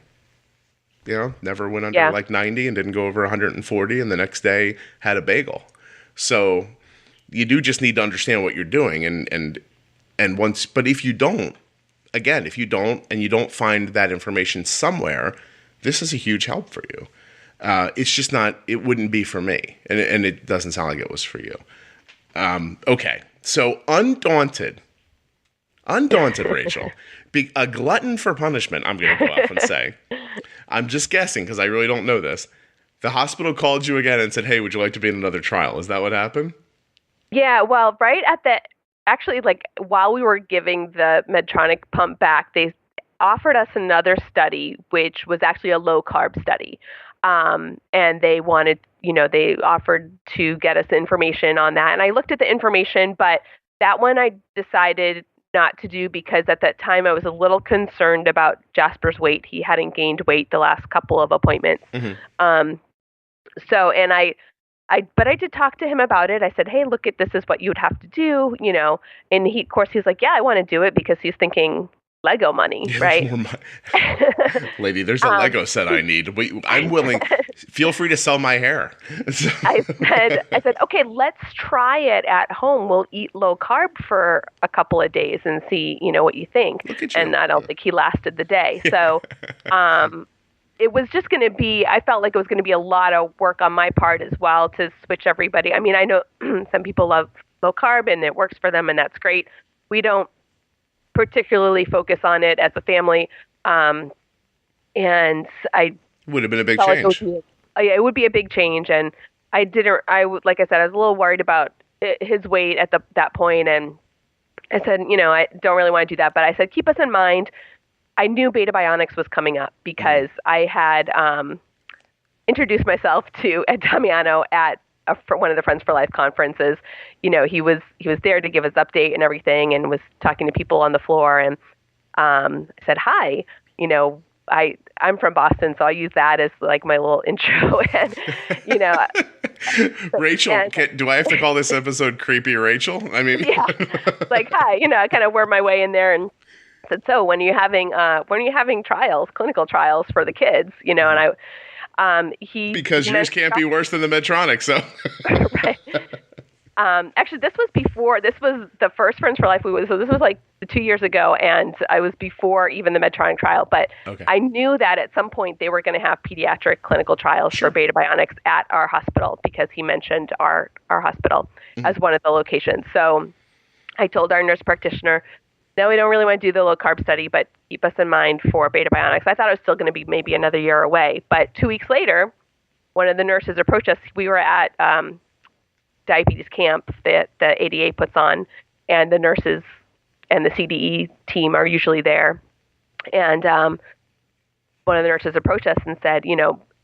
never went under like 90 and didn't go over 140, and the next day had a bagel. So you do just need to understand what you're doing, but if you don't, and you don't find that information somewhere, this is a huge help for you. It's just not, it wouldn't be for me. And it doesn't sound like it was for you. Okay. So undaunted, Rachael, be a glutton for punishment, I'm going to go off and say. I'm just guessing because I really don't know this. The hospital called you again and said, hey, would you like to be in another trial? Is that what happened? Yeah. Well, right at actually, like while we were giving the Medtronic pump back, they offered us another study, which was actually a low carb study. And they wanted, they offered to get us information on that. And I looked at the information, but that one I decided not to do because at that time I was a little concerned about Jasper's weight. He hadn't gained weight the last couple of appointments. Mm-hmm. But I did talk to him about it. I said, hey, look, this is what you would have to do, and he, of course, he's like, yeah, I want to do it because he's thinking Lego money, right? Lady, there's a Lego set I need. I'm willing. Feel free to sell my hair. I said, okay, let's try it at home. We'll eat low carb for a couple of days and see, what you think. And I don't think he lasted the day. So, it was just going to be, I felt like it was going to be a lot of work on my part as well to switch everybody. I mean, I know some people love low carb and it works for them and that's great. We don't particularly focus on it as a family. And I would have been a big change. It would be a big change. And like I said, I was a little worried about his weight at that point. And I said, I don't really want to do that. But I said, keep us in mind. I knew Beta Bionics was coming up because I had introduced myself to Ed Damiano at one of the Friends for Life conferences. He was there to give us update and everything, and was talking to people on the floor. And I said, "Hi, I'm from Boston, so I'll use that as like my little intro." And Rachael, do I have to call this episode "Creepy Rachael"? I mean, yeah, like hi, I kind of worm my way in there and said, so when are you having clinical trials for the kids, and because yours can't be worse than the Medtronic, so. Right. Actually, this was the first Friends for Life so this was like 2 years ago, and I was before even the Medtronic trial, but okay. I knew that at some point they were going to have pediatric clinical trials for Beta Bionics at our hospital because he mentioned our hospital as one of the locations. So I told our nurse practitioner, no, we don't really want to do the low carb study, but keep us in mind for Beta Bionics. I thought it was still going to be maybe another year away. But 2 weeks later, one of the nurses approached us. We were at diabetes camp that the ADA puts on, and the nurses and the CDE team are usually there. And one of the nurses approached us and said,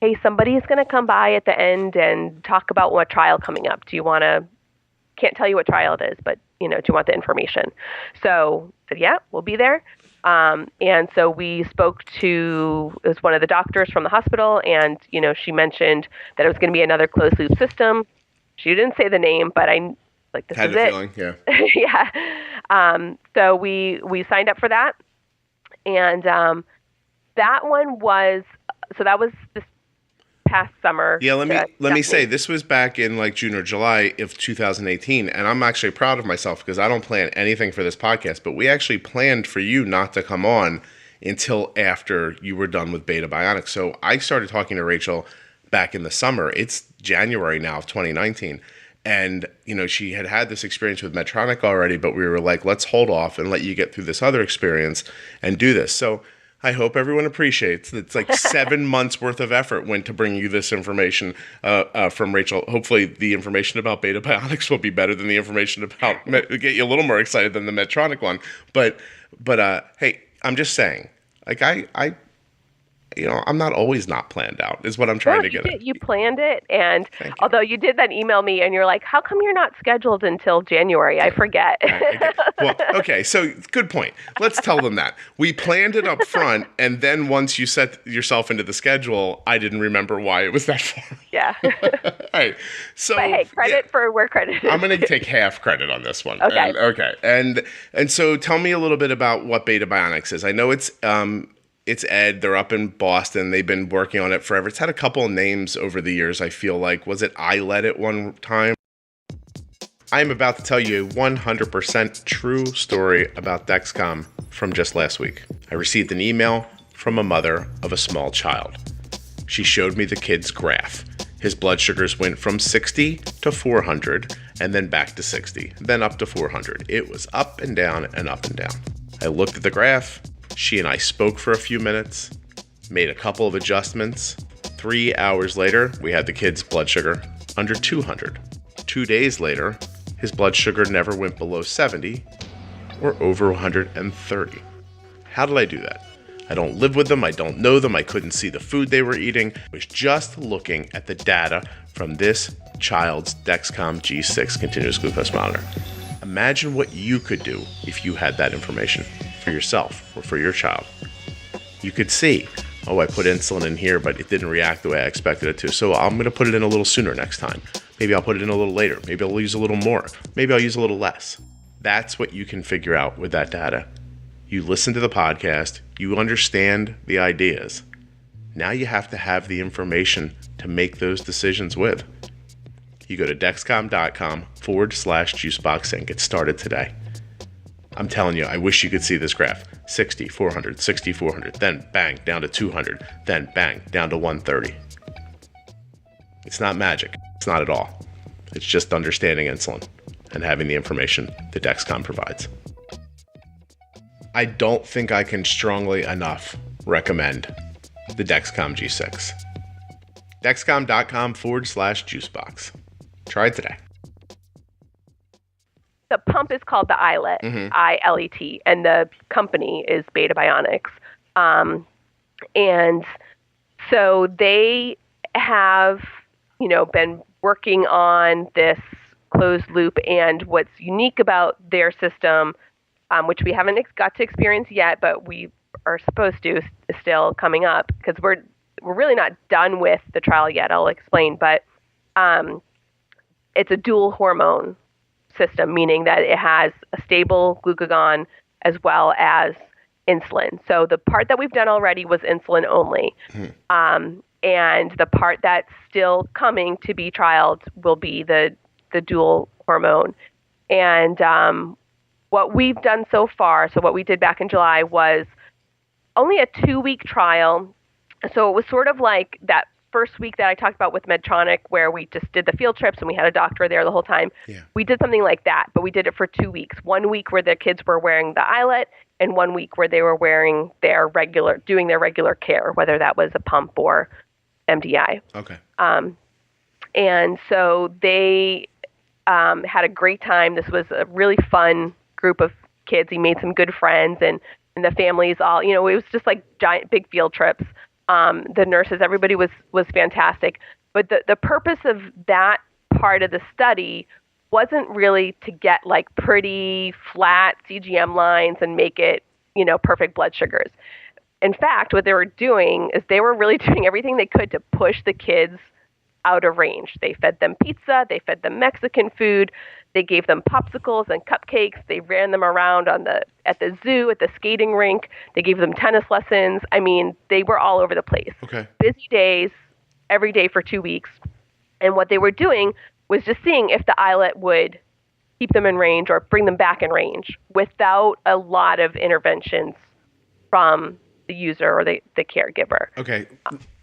hey, somebody is going to come by at the end and talk about what trial coming up. Do you want to, can't tell you what trial it is, but, do you want the information? So I said, yeah, we'll be there. And so we spoke to, it was one of the doctors from the hospital, and, she mentioned that it was going to be another closed loop system. She didn't say the name, but I like, this had is a it. Feeling, yeah. Yeah. So we signed up for that. And that one was, so that was this past summer. Yeah, let me say, this was back in like June or July of 2018, and I'm actually proud of myself because I don't plan anything for this podcast, but we actually planned for you not to come on until after you were done with Beta Bionics. So I started talking to Rachael back in the summer. It's January now of 2019. And, she had this experience with Medtronic already, but we were like, let's hold off and let you get through this other experience and do this. So I hope everyone appreciates that it's like 7 months worth of effort went to bring you this information from Rachael. Hopefully the information about Beta Bionics will be better than the information about, get you a little more excited than the Medtronic one. But hey, I'm just saying, like I'm not always not planned out is what I'm trying to get at. You planned it. And although you did then email me and you're like, how come you're not scheduled until January? I forget. Well, okay. So good point. Let's tell them that. We planned it up front. And then once you set yourself into the schedule, I didn't remember why it was that far. Yeah. All right. So, but hey, credit for where credit is. I'm going to take half credit on this one. Okay. And so tell me a little bit about what Beta Bionics is. I know it's Ed. They're up in Boston. They've been working on it forever. It's had a couple of names over the years, I feel like. Was it iLet at one time? I am about to tell you a 100% true story about Dexcom from just last week. I received an email from a mother of a small child. She showed me the kid's graph. His blood sugars went from 60 to 400 and then back to 60, then up to 400. It was up and down and up and down. I looked at the graph. She and I spoke for a few minutes, made a couple of adjustments. 3 hours later, we had the kid's blood sugar under 200. 2 days later, his blood sugar never went below 70 or over 130. How did I do that? I don't live with them. I don't know them. I couldn't see the food they were eating. I was just looking at the data from this child's Dexcom G6 continuous glucose monitor. Imagine what you could do if you had that information for yourself or for your child. You could see, I put insulin in here, but it didn't react the way I expected it to. So I'm going to put it in a little sooner next time. Maybe I'll put it in a little later. Maybe I'll use a little more. Maybe I'll use a little less. That's what you can figure out with that data. You listen to the podcast. You understand the ideas. Now you have to have the information to make those decisions with. You go to dexcom.com/juicebox and get started today. I'm telling you, I wish you could see this graph. 60, 400, 60, 400, then bang, down to 200, then bang, down to 130. It's not magic. It's not at all. It's just understanding insulin and having the information that Dexcom provides. I don't think I can strongly enough recommend the Dexcom G6. Dexcom.com/juicebox. Try it today. The pump is called the iLet, ILET, and the company is Beta Bionics. And so they have, been working on this closed loop, and what's unique about their system, which we haven't got to experience yet, but we are supposed to still coming up, because we're really not done with the trial yet. I'll explain, but it's a dual hormone system, meaning that it has a stable glucagon as well as insulin. So the part that we've done already was insulin only. And the part that's still coming to be trialed will be the dual hormone. And what we've done so far, so what we did back in July was only a 2-week trial. So it was sort of like that first week that I talked about with Medtronic, where we just did the field trips and we had a doctor there the whole time, we did something like that, but we did it for 2 weeks. 1 week where the kids were wearing the eyelet, and 1 week where they were wearing doing their regular care, whether that was a pump or MDI. Okay. And so they had a great time. This was a really fun group of kids. He made some good friends, and the families all, it was just like giant, big field trips. The nurses, everybody was fantastic. But the purpose of that part of the study wasn't really to get like pretty flat CGM lines and make it, perfect blood sugars. In fact, what they were doing is they were really doing everything they could to push the kids out of range. They fed them pizza, they fed them Mexican food, they gave them popsicles and cupcakes, they ran them around at the zoo, at the skating rink, they gave them tennis lessons. I mean, they were all over the place. Okay. Busy days, every day for 2 weeks. And what they were doing was just seeing if the eyelet would keep them in range or bring them back in range without a lot of interventions from the user or the caregiver. Okay.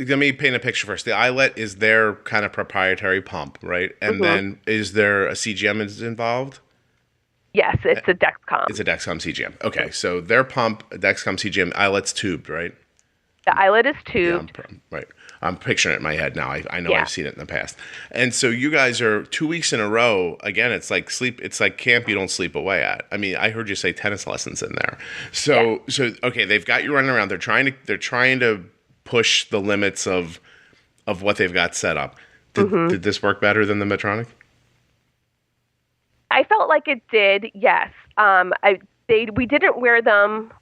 Let me paint a picture first. The eyelet is their kind of proprietary pump, right? And then is there a CGM is involved? Yes, it's a Dexcom. It's a Dexcom CGM. Okay. So their pump, Dexcom CGM, eyelet's tubed, right? The eyelet is tubed. Yeah, right. I'm picturing it in my head now. I know I've seen it in the past. And so you guys are 2 weeks in a row. Again, it's like it's like camp you don't sleep away at. I mean, I heard you say tennis lessons in there. So okay, they've got you running around. They're trying to push the limits of what they've got set up. Did this work better than the Medtronic? I felt like it did. Yes. We didn't wear them.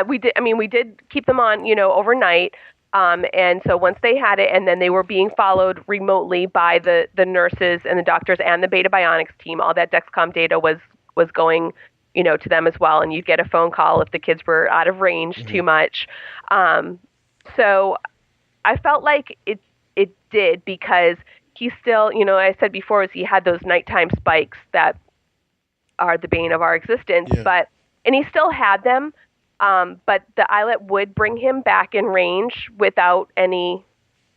We did keep them on, overnight. And so once they had it, and then they were being followed remotely by the nurses and the doctors and the Beta Bionics team, all that Dexcom data was going, to them as well. And you'd get a phone call if the kids were out of range too much. So I felt like it did, because he still, I said before, he had those nighttime spikes that are the bane of our existence, and he still had them. But the eyelet would bring him back in range without any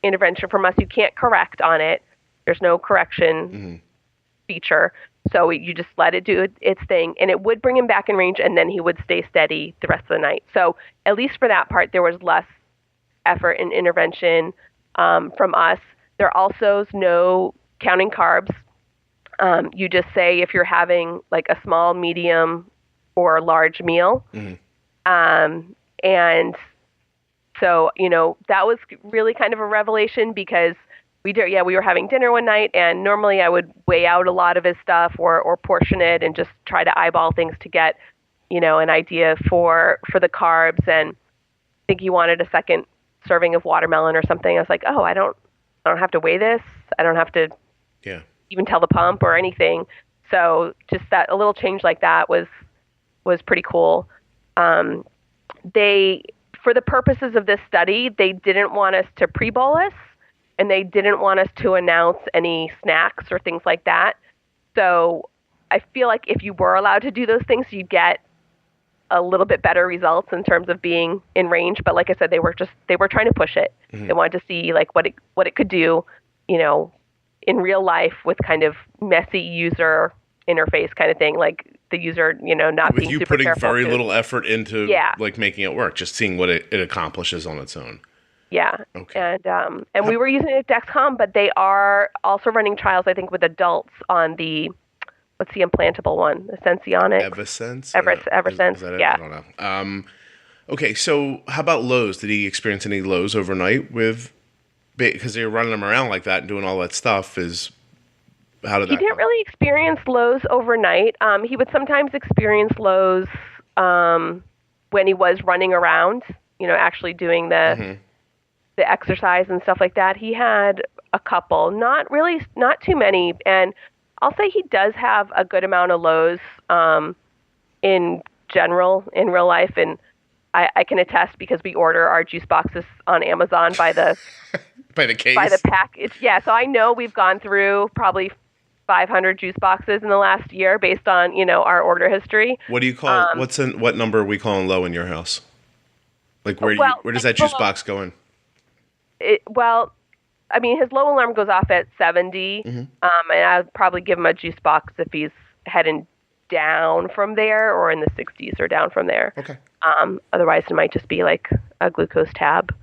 intervention from us. You can't correct on it. There's no correction feature. So you just let it do its thing, and it would bring him back in range, and then he would stay steady the rest of the night. So at least for that part, there was less effort and intervention from us. There also is no counting carbs. You just say if you're having like a small, medium, or large meal. And so, that was really kind of a revelation, because we were having dinner one night, and normally I would weigh out a lot of his stuff or portion it and just try to eyeball things to get, an idea for the carbs. And I think he wanted a second serving of watermelon or something. I was like, oh, I don't have to weigh this. I don't have to even tell the pump or anything. So just that a little change like that was pretty cool. For the purposes of this study, they didn't want us to pre-bolus, and they didn't want us to announce any snacks or things like that. So I feel like if you were allowed to do those things, you'd get a little bit better results in terms of being in range. But like I said, they were trying to push it. They wanted to see like what it could do, in real life with kind of messy user interface kind of thing, like the user, not with being you super putting careful very little effort into like making it work, just seeing what it accomplishes on its own. Yeah. Okay. And we were using it at Dexcom, but they are also running trials, I think, with adults on what's the implantable one? The Senseonics? Eversense? Eversense. Is that it? Yeah. I don't know. Okay, so how about lows? Did he experience any lows overnight because they were running him around like that and doing all that stuff? How did that He didn't really experience lows overnight. He would sometimes experience lows when he was running around, actually doing the exercise and stuff like that. He had a couple, not too many. And I'll say he does have a good amount of lows in general in real life. And I can attest, because we order our juice boxes on Amazon by the by the case, by the pack. So I know we've gone through probably 500 juice boxes in the last year based on, our order history. What do you call, what number are we calling low in your house? Like where does that juice box go in? I mean, his low alarm goes off at 70, and I'd probably give him a juice box if he's heading down from there, or in the 60s or down from there. Okay. Otherwise, it might just be like a glucose tab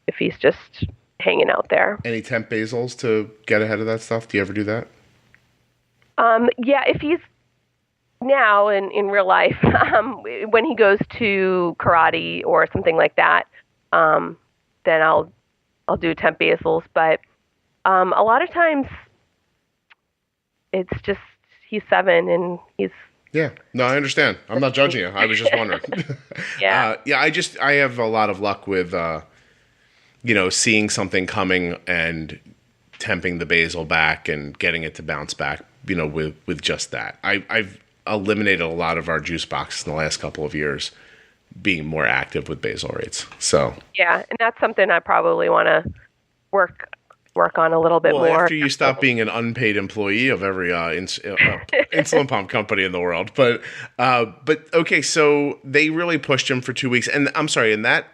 if he's just hanging out there. Any temp basals to get ahead of that stuff? Do you ever do that? Yeah, if he's now in real life, when he goes to karate or something like that, then I'll do temp basals. But a lot of times it's just he's 7 and he's. Yeah, no, I understand. I'm not judging you. I was just wondering. Yeah. I have a lot of luck with, seeing something coming and temping the basal back and getting it to bounce back, with just that. I've eliminated a lot of our juice boxes in the last couple of years being more active with basal rates. So yeah, and that's something I probably want to work on a little bit more. After you stop being an unpaid employee of every insulin pump company in the world. But okay, so they really pushed him for 2 weeks. And I'm sorry, and that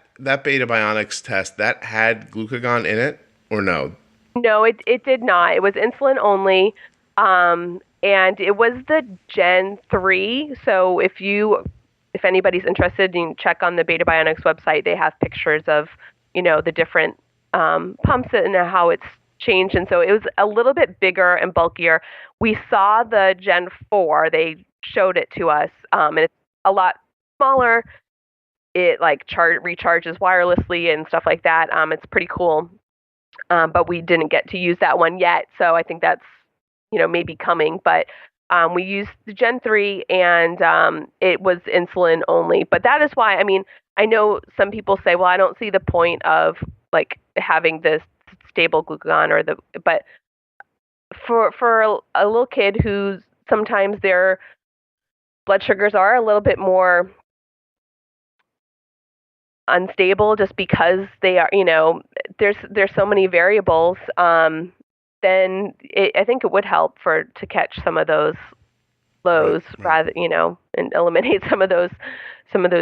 Beta Bionics test, that had glucagon in it or no? No, it did not. It was insulin only. And it was the Gen 3. So if anybody's interested, you can check on the Beta Bionics website. They have pictures of, the different pumps and how it's changed. And so it was a little bit bigger and bulkier. We saw the Gen 4. They showed it to us. And it's a lot smaller. It recharges wirelessly and stuff like that. It's pretty cool. But we didn't get to use that one yet. So I think that's, maybe coming. But we used the Gen 3 and it was insulin only. But that is why, I know some people say, well, I don't see the point of having this stable glucagon but for a little kid who's sometimes their blood sugars are a little bit more unstable just because they are, there's so many variables, then I think it would help to catch some of those lows rather, and eliminate some of those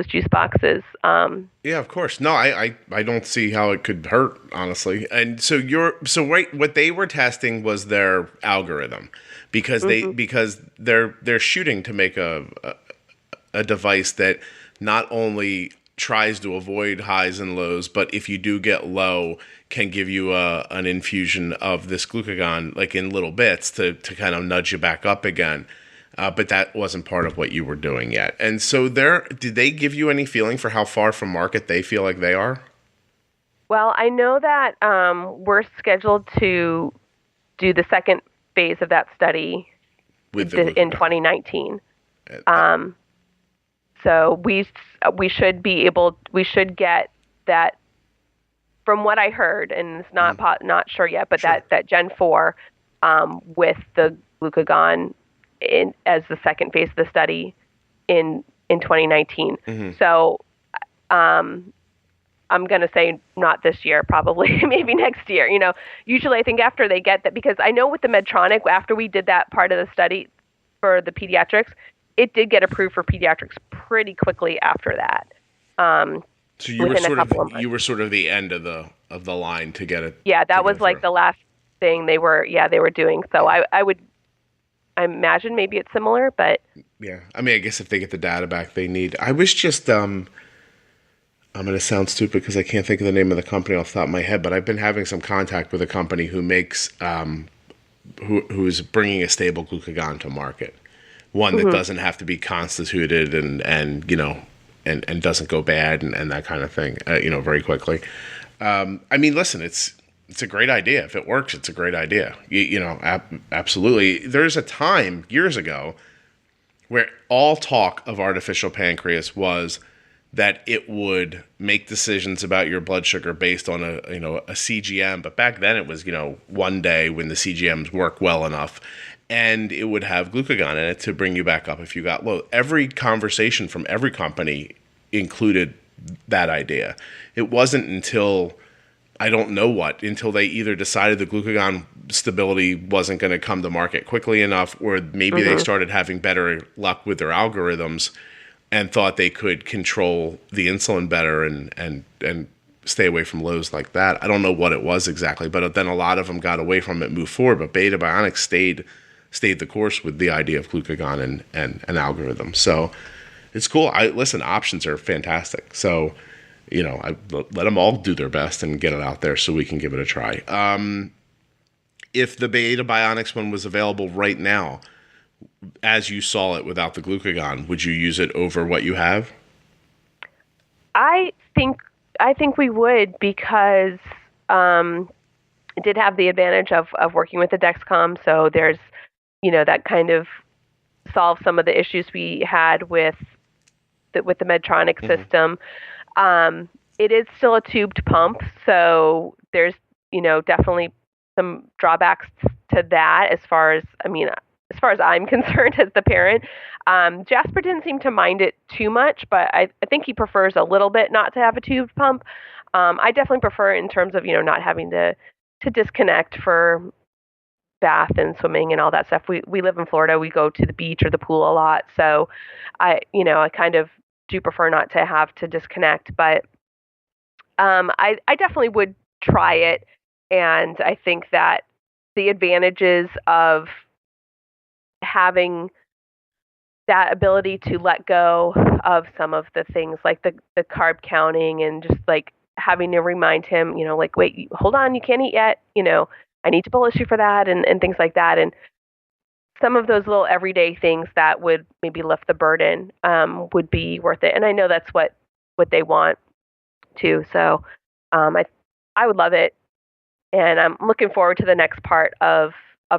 juice boxes. Yeah, of course. No, I don't see how it could hurt, honestly. And so what they were testing was their algorithm because they're shooting to make a device that not only tries to avoid highs and lows, but if you do get low, can give you an infusion of this glucagon in little bits to kind of nudge you back up again. But that wasn't part of what you were doing yet. And so did they give you any feeling for how far from market they feel like they are? Well, I know that we're scheduled to do the second phase of that study in 2019. So we should get that, from what I heard, and it's not sure yet, but sure. that Gen 4 with the glucagon as the second phase of the study in 2019. Mm-hmm. So I'm going to say not this year, probably maybe next year. Usually I think after they get that, because I know with the Medtronic, after we did that part of the study for the pediatrics, it did get approved for pediatrics pretty quickly after that. So you were sort of the end of the line to get it. Yeah, that was the last thing they were doing. So I imagine maybe it's similar, but yeah. I guess if they get the data back they need. I was just I'm going to sound stupid because I can't think of the name of the company off the top of my head, but I've been having some contact with a company who makes who's bringing a stable glucagon to market. One that doesn't have to be constituted and doesn't go bad and that kind of thing, very quickly. Listen, it's a great idea. If it works, it's a great idea. Absolutely. There's a time years ago where all talk of artificial pancreas was that it would make decisions about your blood sugar based on a CGM. But back then it was, one day when the CGMs work well enough, and it would have glucagon in it to bring you back up if you got low. Every conversation from every company included that idea. It wasn't until until they either decided the glucagon stability wasn't going to come to market quickly enough, or maybe they started having better luck with their algorithms and thought they could control the insulin better and stay away from lows like that. I don't know what it was exactly, but then a lot of them got away from it, moved forward. But Beta Bionics stayed the course with the idea of glucagon and an algorithm. So it's cool. Listen, options are fantastic. So, I let them all do their best and get it out there so we can give it a try. If the Beta Bionics one was available right now, as you saw it without the glucagon, would you use it over what you have? I think we would, because it did have the advantage of working with the Dexcom. So there's, that kind of solves some of the issues we had with the Medtronic system. It is still a tubed pump, so there's, definitely some drawbacks to that as far as I'm concerned as the parent. Jasper didn't seem to mind it too much, but I think he prefers a little bit not to have a tubed pump. I definitely prefer it in terms of, not having to disconnect for bath and swimming and all that stuff. We live in Florida. We go to the beach or the pool a lot. So I kind of do prefer not to have to disconnect, but I definitely would try it. And I think that the advantages of having that ability to let go of some of the things like the carb counting and just like having to remind him, like, wait, hold on, you can't eat yet. I need to bolus you for that and things like that. And some of those little everyday things that would maybe lift the burden would be worth it. And I know that's what they want too. So I would love it. And I'm looking forward to the next part of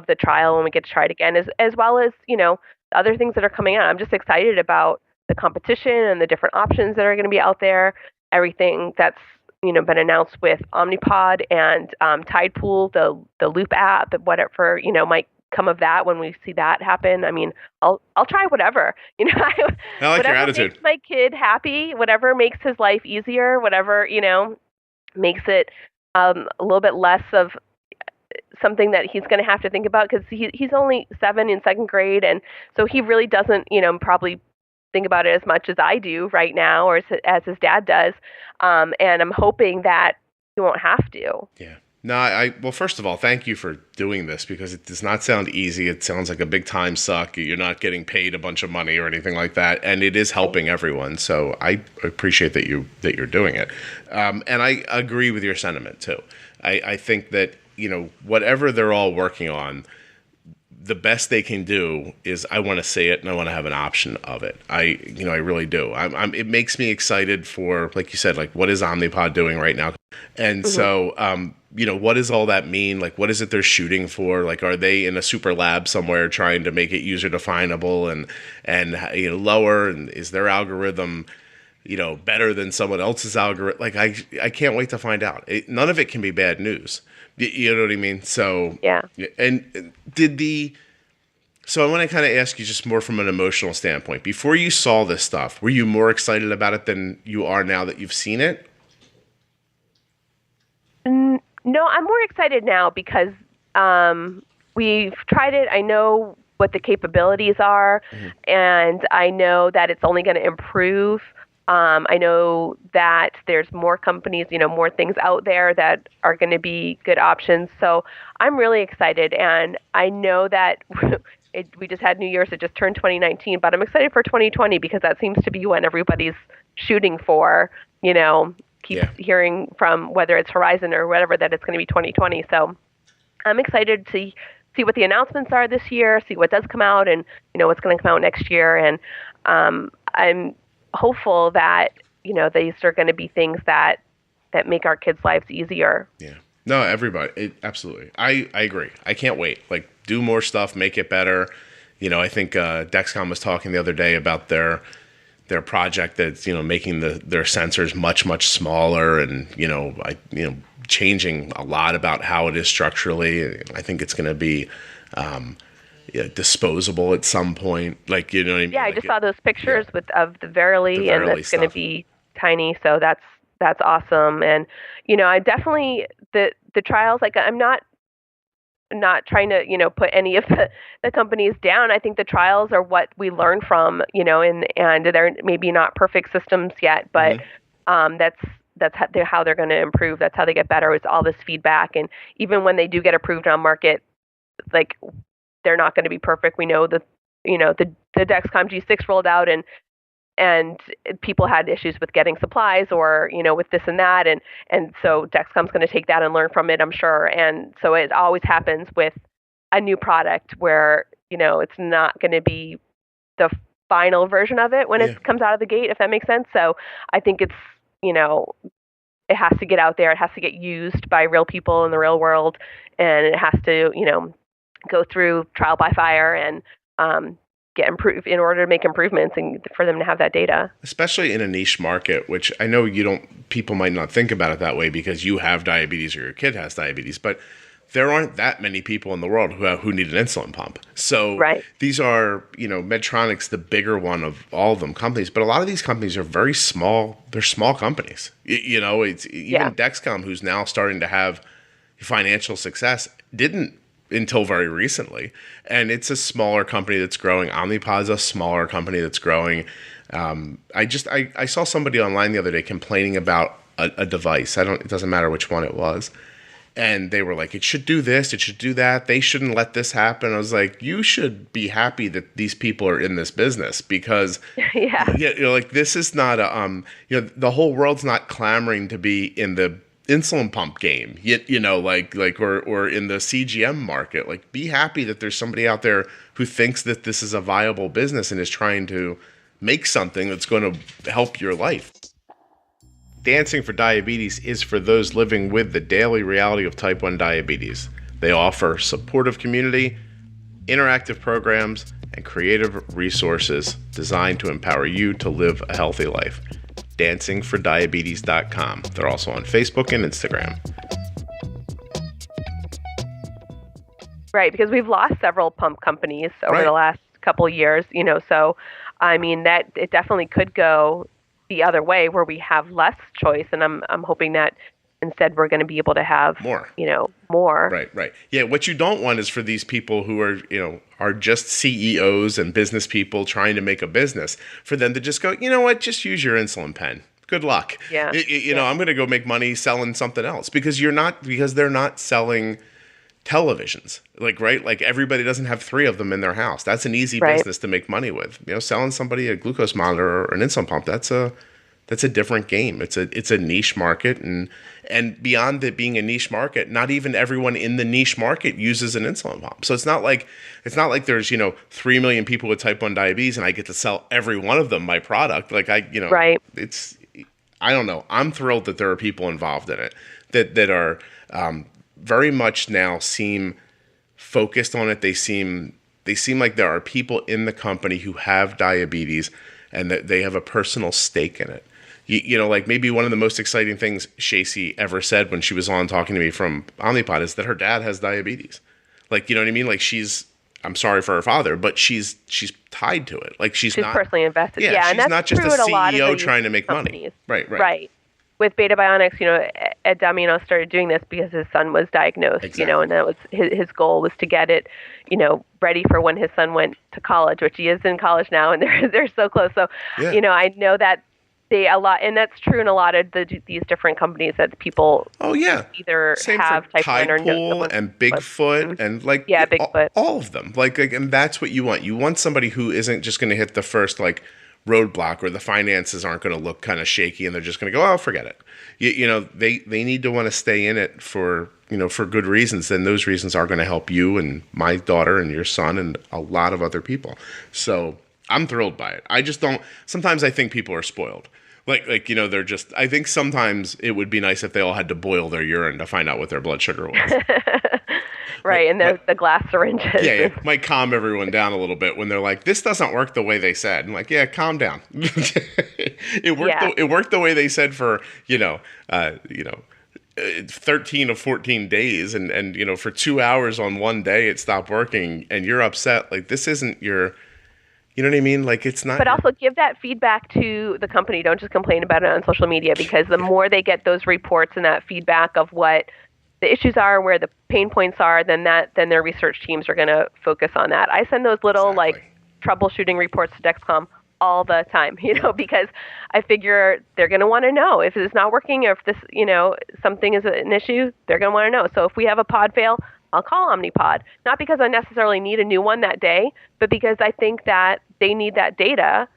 the trial when we get to try it again, as well as, the other things that are coming out. I'm just excited about the competition and the different options that are going to be out there. Everything that's, been announced with Omnipod and Tidepool, the Loop app, whatever, might come of that when we see that happen. I mean, I'll try whatever, I like your attitude. Makes my kid happy, whatever makes his life easier, whatever, makes it a little bit less of something that he's going to have to think about, because he's only 7 in second grade. And so he really doesn't, probably think about it as much as I do right now, or as his dad does. And I'm hoping that he won't have to. Yeah. No, well, first of all, thank you for doing this, because it does not sound easy. It sounds like a big time suck. You're not getting paid a bunch of money or anything like that, and it is helping everyone. So I appreciate that you're doing it, and I agree with your sentiment too. I think that whatever they're all working on, the best they can do is, I want to see it and I want to have an option of it. I really do. It makes me excited for, like you said, like, what is Omnipod doing right now? And so, what does all that mean? Like, what is it they're shooting for? Like, are they in a super lab somewhere trying to make it user definable and lower? And is their algorithm, better than someone else's algorithm? Like, I can't wait to find out. None of it can be bad news. You know what I mean? So yeah. And so I want to kind of ask you, just more from an emotional standpoint, before you saw this stuff, were you more excited about it than you are now that you've seen it? No, I'm more excited now because we've tried it. I know what the capabilities are, and I know that it's only going to improve. I know that there's more companies, more things out there that are going to be good options. So I'm really excited. And I know that we just had New Year's. It just turned 2019, but I'm excited for 2020 because that seems to be when everybody's shooting for, hearing from, whether it's Horizon or whatever, that it's going to be 2020. So I'm excited to see what the announcements are this year, see what does come out, and, what's going to come out next year. And I'm hopeful that these are going to be things that make our kids' lives easier. Yeah. No, everybody. Absolutely. I agree. I can't wait. Like, do more stuff, make it better. I think Dexcom was talking the other day about their project that's making their sensors much smaller, and changing a lot about how it is structurally. I think it's going to be disposable at some point, like, what I mean? Yeah, I just saw those pictures of the Verily, and it's going to be tiny, so that's awesome. And I definitely the trials, like, I'm not trying to put any of the companies down. I think the trials are what we learn from, and they're maybe not perfect systems yet, but that's how they're going to improve. That's how they get better. It's all this feedback. And even when they do get approved on market, like, they're not going to be perfect. We know that, the Dexcom G6 rolled out and people had issues with getting supplies or, with this and that. And so Dexcom's going to take that and learn from it, I'm sure. And so it always happens with a new product where, it's not going to be the final version of it when it comes out of the gate, if that makes sense. So I think it's, it has to get out there. It has to get used by real people in the real world. And it has to, go through trial by fire and get improved in order to make improvements and for them to have that data. Especially in a niche market, which I know people might not think about it that way because you have diabetes or your kid has diabetes, but there aren't that many people in the world who need an insulin pump. So these are, Medtronic's the bigger one of all of them companies, but a lot of these companies are very small. They're small companies. It's even Dexcom, who's now starting to have financial success, didn't until very recently. And it's a smaller company that's growing. Omnipod's a smaller company that's growing. I saw somebody online the other day complaining about a device. It doesn't matter which one it was. And they were like, it should do this, it should do that. They shouldn't let this happen. I was like, you should be happy that these people are in this business because this is not the whole world's not clamoring to be in the insulin pump game, or in the CGM market. Like, be happy that there's somebody out there who thinks that this is a viable business and is trying to make something that's going to help your life. Dancing for Diabetes is for those living with the daily reality of type 1 diabetes. They offer supportive community, interactive programs, and creative resources designed to empower you to live a healthy life. DancingForDiabetes.com. They're also on Facebook and Instagram. Right, because we've lost several pump companies over the last couple of years, so I mean that it definitely could go the other way where we have less choice, and I'm hoping that instead we're going to be able to have more. Right. Yeah, what you don't want is for these people who are just CEOs and business people trying to make a business, for them to just go, you know what, just use your insulin pen. Good luck. Yeah. I'm going to go make money selling something else because they're not selling televisions. Like everybody doesn't have 3 of them in their house. That's an easy business to make money with. Selling somebody a glucose monitor or an insulin pump, that's a different game. It's a niche market, and beyond it being a niche market, not even everyone in the niche market uses an insulin pump. So it's not like there's 3 million people with type 1 diabetes and I get to sell every one of them my product. It's, I don't know. I'm thrilled that there are people involved in it that are very much now seem focused on it. They seem like there are people in the company who have diabetes and that they have a personal stake in it. Like maybe one of the most exciting things Shacey ever said when she was on talking to me from Omnipod is that her dad has diabetes. Like, you know what I mean? Like I'm sorry for her father, but she's tied to it. Like she's not personally invested. Yeah, and she's that's not just true a at lot CEO of trying to make companies. money. Right. With Beta Bionics, Ed Damiano started doing this because his son was diagnosed, exactly. And that was his goal was to get it, ready for when his son went to college, which he is in college now, and they're so close. So, I know that and that's true in a lot of these different companies that people either Same have for type 1 or Pool and Bigfoot and Bigfoot. all of them. And that's what you want. You want somebody who isn't just going to hit the first roadblock or the finances aren't going to look kind of shaky and they're just going to go, oh, forget it. They need to want to stay in it for good reasons. And those reasons are going to help you and my daughter and your son and a lot of other people. So I'm thrilled by it. I just don't, sometimes I think people are spoiled. They're just, I think sometimes it would be nice if they all had to boil their urine to find out what their blood sugar was. Right, and the glass syringes. Yeah, might calm everyone down a little bit when they're like, this doesn't work the way they said. I'm like, yeah, calm down. It worked the way they said for, 13 of 14 days. And for 2 hours on one day, it stopped working and you're upset. Like, this isn't your... You know what I mean? Like, it's not... But also give that feedback to the company. Don't just complain about it on social media, because the more they get those reports and that feedback of what the issues are, where the pain points are, then their research teams are going to focus on that. I send those little, troubleshooting reports to Dexcom all the time, because I figure they're going to want to know if it's not working or if this, something is an issue, they're going to want to know. So if we have a pod fail, I'll call Omnipod, not because I necessarily need a new one that day, but because I think that they need that data,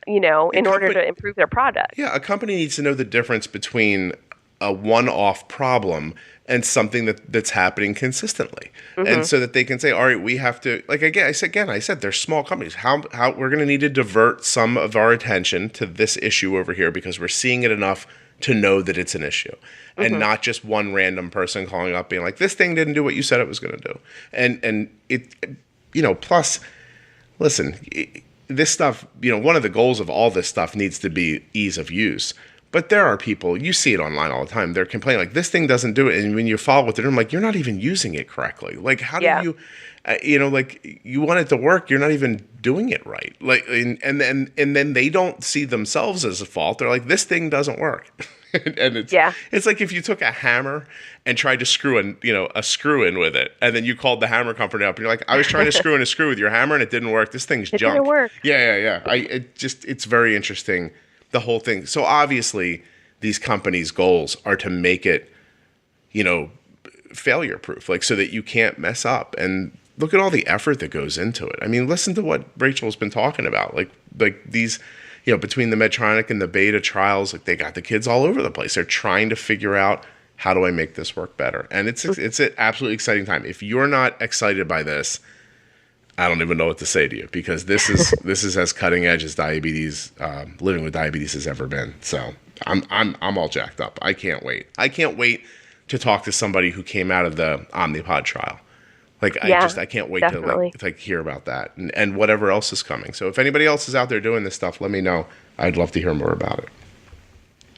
in order to improve their product. Yeah, a company needs to know the difference between a one-off problem and something that's happening consistently. Mm-hmm. And so that they can say, all right, we have to, like, I said, they're small companies. How we're going to need to divert some of our attention to this issue over here because we're seeing it enough to know that it's an issue. Mm-hmm. And not just one random person calling up being like, this thing didn't do what you said it was going to do. And it, plus, listen, this stuff, one of the goals of all this stuff needs to be ease of use. But there are people, you see it online all the time, they're complaining like, this thing doesn't do it. And when you follow with it, I'm like, you're not even using it correctly. Like, how do you, like, you want it to work, you're not even doing it right. Like, and then they don't see themselves as a fault. They're like, this thing doesn't work. And it's like if you took a hammer and tried to screw a screw in with it, and then you called the hammer company up and you're like, I was trying to screw in a screw with your hammer and it didn't work. This thing's junk. It didn't work. Yeah. It's very interesting, the whole thing. So obviously these companies' goals are to make it, failure proof, like so that you can't mess up. And look at all the effort that goes into it. I mean, listen to what Rachael's been talking about. Like these, between the Medtronic and the beta trials, like they got the kids all over the place. They're trying to figure out, how do I make this work better? And it's an absolutely exciting time. If you're not excited by this, I don't even know what to say to you, because this is as cutting edge as diabetes, living with diabetes has ever been. So I'm all jacked up. I can't wait. I can't wait to talk to somebody who came out of the Omnipod trial. Like, I can't wait to hear about that and whatever else is coming. So if anybody else is out there doing this stuff, let me know. I'd love to hear more about it.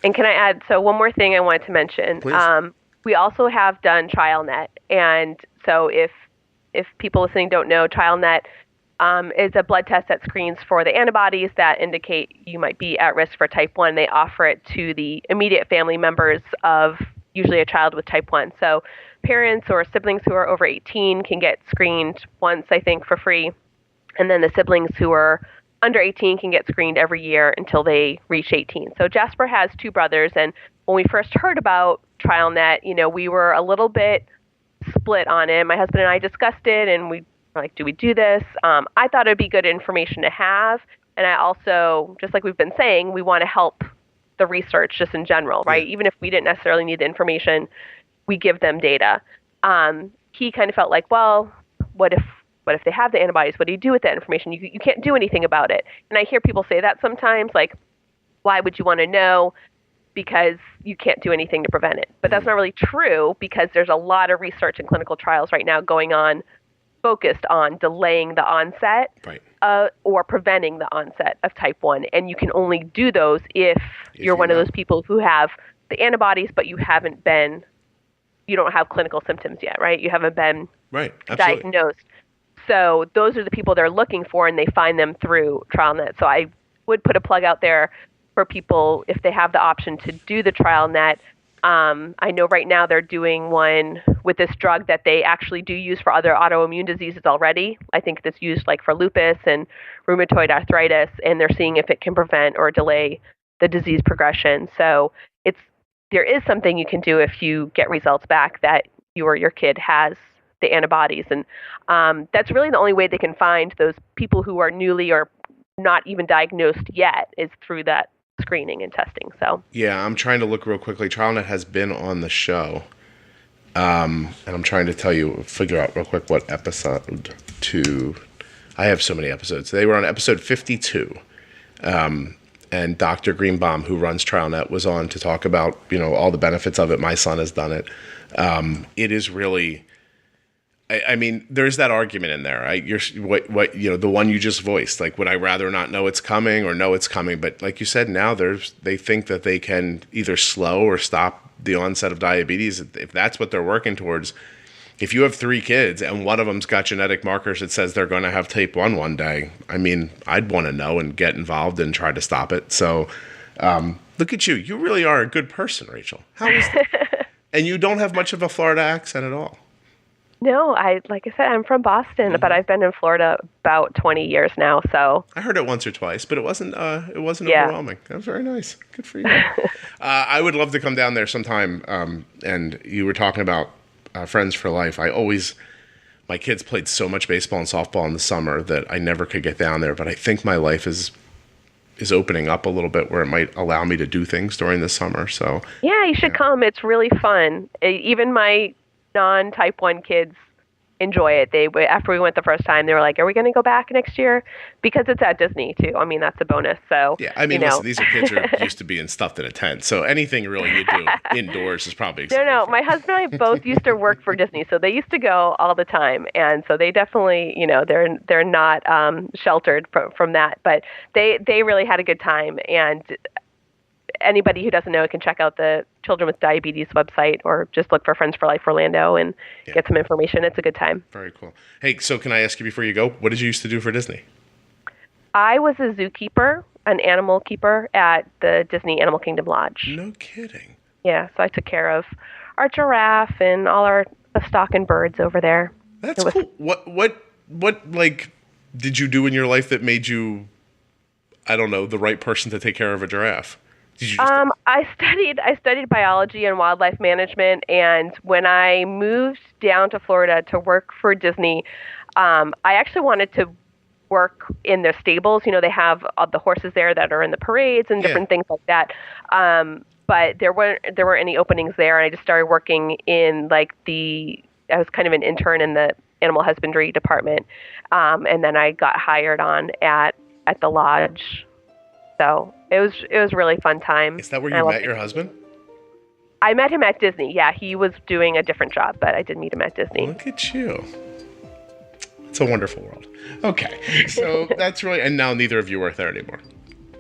And can I add, so one more thing I wanted to mention. Please. We also have done TrialNet. And so if people listening don't know, TrialNet is a blood test that screens for the antibodies that indicate you might be at risk for type 1. They offer it to the immediate family members of usually a child with type 1. So parents or siblings who are over 18 can get screened once, I think, for free. And then the siblings who are under 18 can get screened every year until they reach 18. So Jasper has two brothers. And when we first heard about TrialNet, we were a little bit split on it. My husband and I discussed it, and we were like, do we do this? I thought it'd be good information to have. And I also, just like we've been saying, we want to help the research just in general, right? Even if we didn't necessarily need the information, we give them data. He kind of felt like, well, what if they have the antibodies? What do you do with that information? You can't do anything about it. And I hear people say that sometimes, like, why would you want to know? Because you can't do anything to prevent it. But that's not really true, because there's a lot of research and clinical trials right now going on focused on delaying the onset or preventing the onset of type 1. And you can only do those if you're one of those people who have the antibodies, but you don't have clinical symptoms yet, right? You haven't been diagnosed. So those are the people they're looking for, and they find them through TrialNet. So I would put a plug out there for people if they have the option to do the TrialNet. I know right now they're doing one with this drug that they actually do use for other autoimmune diseases already. I think it's used like for lupus and rheumatoid arthritis, and they're seeing if it can prevent or delay the disease progression. So there is something you can do if you get results back that you or your kid has the antibodies. And that's really the only way they can find those people who are newly or not even diagnosed yet, is through that screening and testing. So yeah, I'm trying to look real quickly. TrialNet has been on the show. And I'm trying to figure out real quick what episode 2. I have so many episodes. They were on episode 52. And Dr. Greenbaum, who runs TrialNet, was on to talk about, all the benefits of it. My son has done it. It is really, I mean, there's that argument in there, right? The one you just voiced, like, would I rather not know it's coming or know it's coming? But like you said, now they think that they can either slow or stop the onset of diabetes. If that's what they're working towards, if you have 3 kids and one of them's got genetic markers that says they're going to have type 1 one day, I mean, I'd want to know and get involved and try to stop it. So look at you. You really are a good person, Rachael. How is that? And you don't have much of a Florida accent at all. No, like I said, I'm from Boston, but I've been in Florida about 20 years now. So I heard it once or twice, but it wasn't Yeah. overwhelming. That was very nice. Good for you. I would love to come down there sometime. And you were talking about friends for life. My kids played so much baseball and softball in the summer that I never could get down there. But I think my life is opening up a little bit where it might allow me to do things during the summer. So yeah, you should come. It's really fun. Even my non-type 1 kids enjoy it. After we went the first time, they were like, "Are we going to go back next year?" Because it's at Disney too. I mean, that's a bonus. So yeah, I mean, listen, these kids are used to being stuffed in a tent, so anything really you do indoors is probably exciting. No. My husband and I both used to work for Disney, so they used to go all the time, and so they definitely, they're not sheltered from that, but they really had a good time. And anybody who doesn't know can check out the Children with Diabetes website or just look for Friends for Life Orlando and get some information. It's a good time. Very cool. Hey, so can I ask you before you go, what did you used to do for Disney? I was a zookeeper, an animal keeper at the Disney Animal Kingdom Lodge. No kidding. Yeah, so I took care of our giraffe and all our stock and birds over there. That's cool. What like did you do in your life that made you, I don't know, the right person to take care of a giraffe? Did you just I studied biology and wildlife management, and when I moved down to Florida to work for Disney, I actually wanted to work in their stables. They have the horses there that are in the parades and different things like that. But there weren't any openings there, and I just started working in I was kind of an intern in the animal husbandry department, and then I got hired on at the lodge. So it was really fun time. Is that where you met your husband? I met him at Disney. Yeah, he was doing a different job, but I did meet him at Disney. Look at you. It's a wonderful world. Okay, so that's really, and now neither of you work there anymore.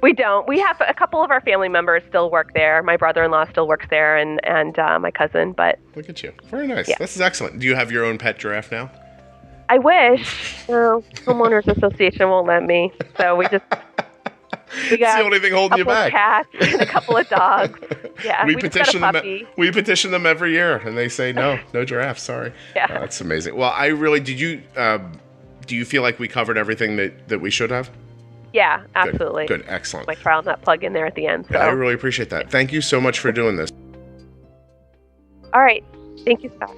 We don't. We have a couple of our family members still work there. My brother-in-law still works there, and my cousin. But look at you. Very nice. Yeah. This is excellent. Do you have your own pet giraffe now? I wish. Homeowners Association won't let me. So we got it's the only thing holding you back. Cats and a couple of dogs. Yeah, we just got a puppy. them. We petition them every year, and they say no giraffes. Sorry. Yeah, that's amazing. Well, I really did. You do you feel like we covered everything that we should have? Yeah, absolutely. Good. Excellent. My trial nut plug in there at the end. So. Yeah, I really appreciate that. Thank you so much for doing this. All right. Thank you, Scott.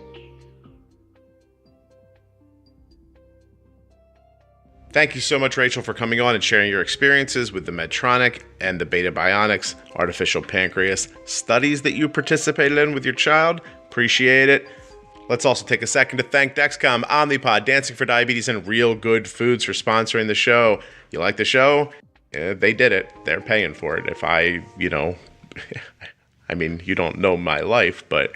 Thank you so much, Rachael, for coming on and sharing your experiences with the Medtronic and the Beta Bionics artificial pancreas studies that you participated in with your child. Appreciate it. Let's also take a second to thank Dexcom, Omnipod, Dancing for Diabetes, and Realgood Foods for sponsoring the show. You like the show? Yeah, they did it. They're paying for it. If I mean, you don't know my life, but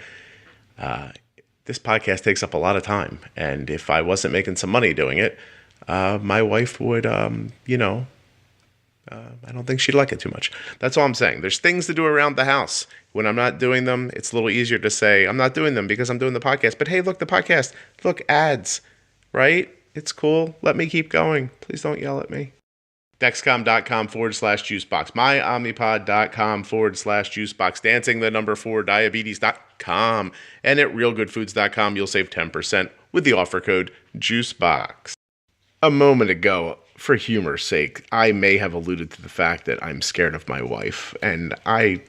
this podcast takes up a lot of time. And if I wasn't making some money doing it, my wife would, I don't think she'd like it too much. That's all I'm saying. There's things to do around the house. When I'm not doing them, it's a little easier to say, I'm not doing them because I'm doing the podcast. But hey, look, the podcast. Look, ads, right? It's cool. Let me keep going. Please don't yell at me. Dexcom.com/juicebox. MyOmnipod.com/juicebox. Dancing, the number 4, diabetes.com. And at realgoodfoods.com, you'll save 10% with the offer code JUICEBOX. A moment ago, for humor's sake, I may have alluded to the fact that I'm scared of my wife, and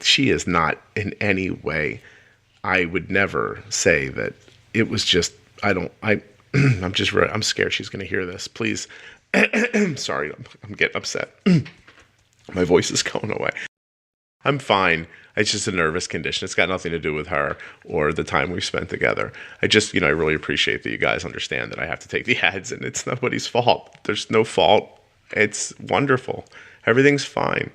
she is not in any way. I would never say that it was just, I'm scared she's going to hear this. Please. Sorry, I'm getting upset. My voice is going away. I'm fine. It's just a nervous condition. It's got nothing to do with her or the time we've spent together. I really appreciate that you guys understand that I have to take the ads, and it's nobody's fault. There's no fault. It's wonderful. Everything's fine.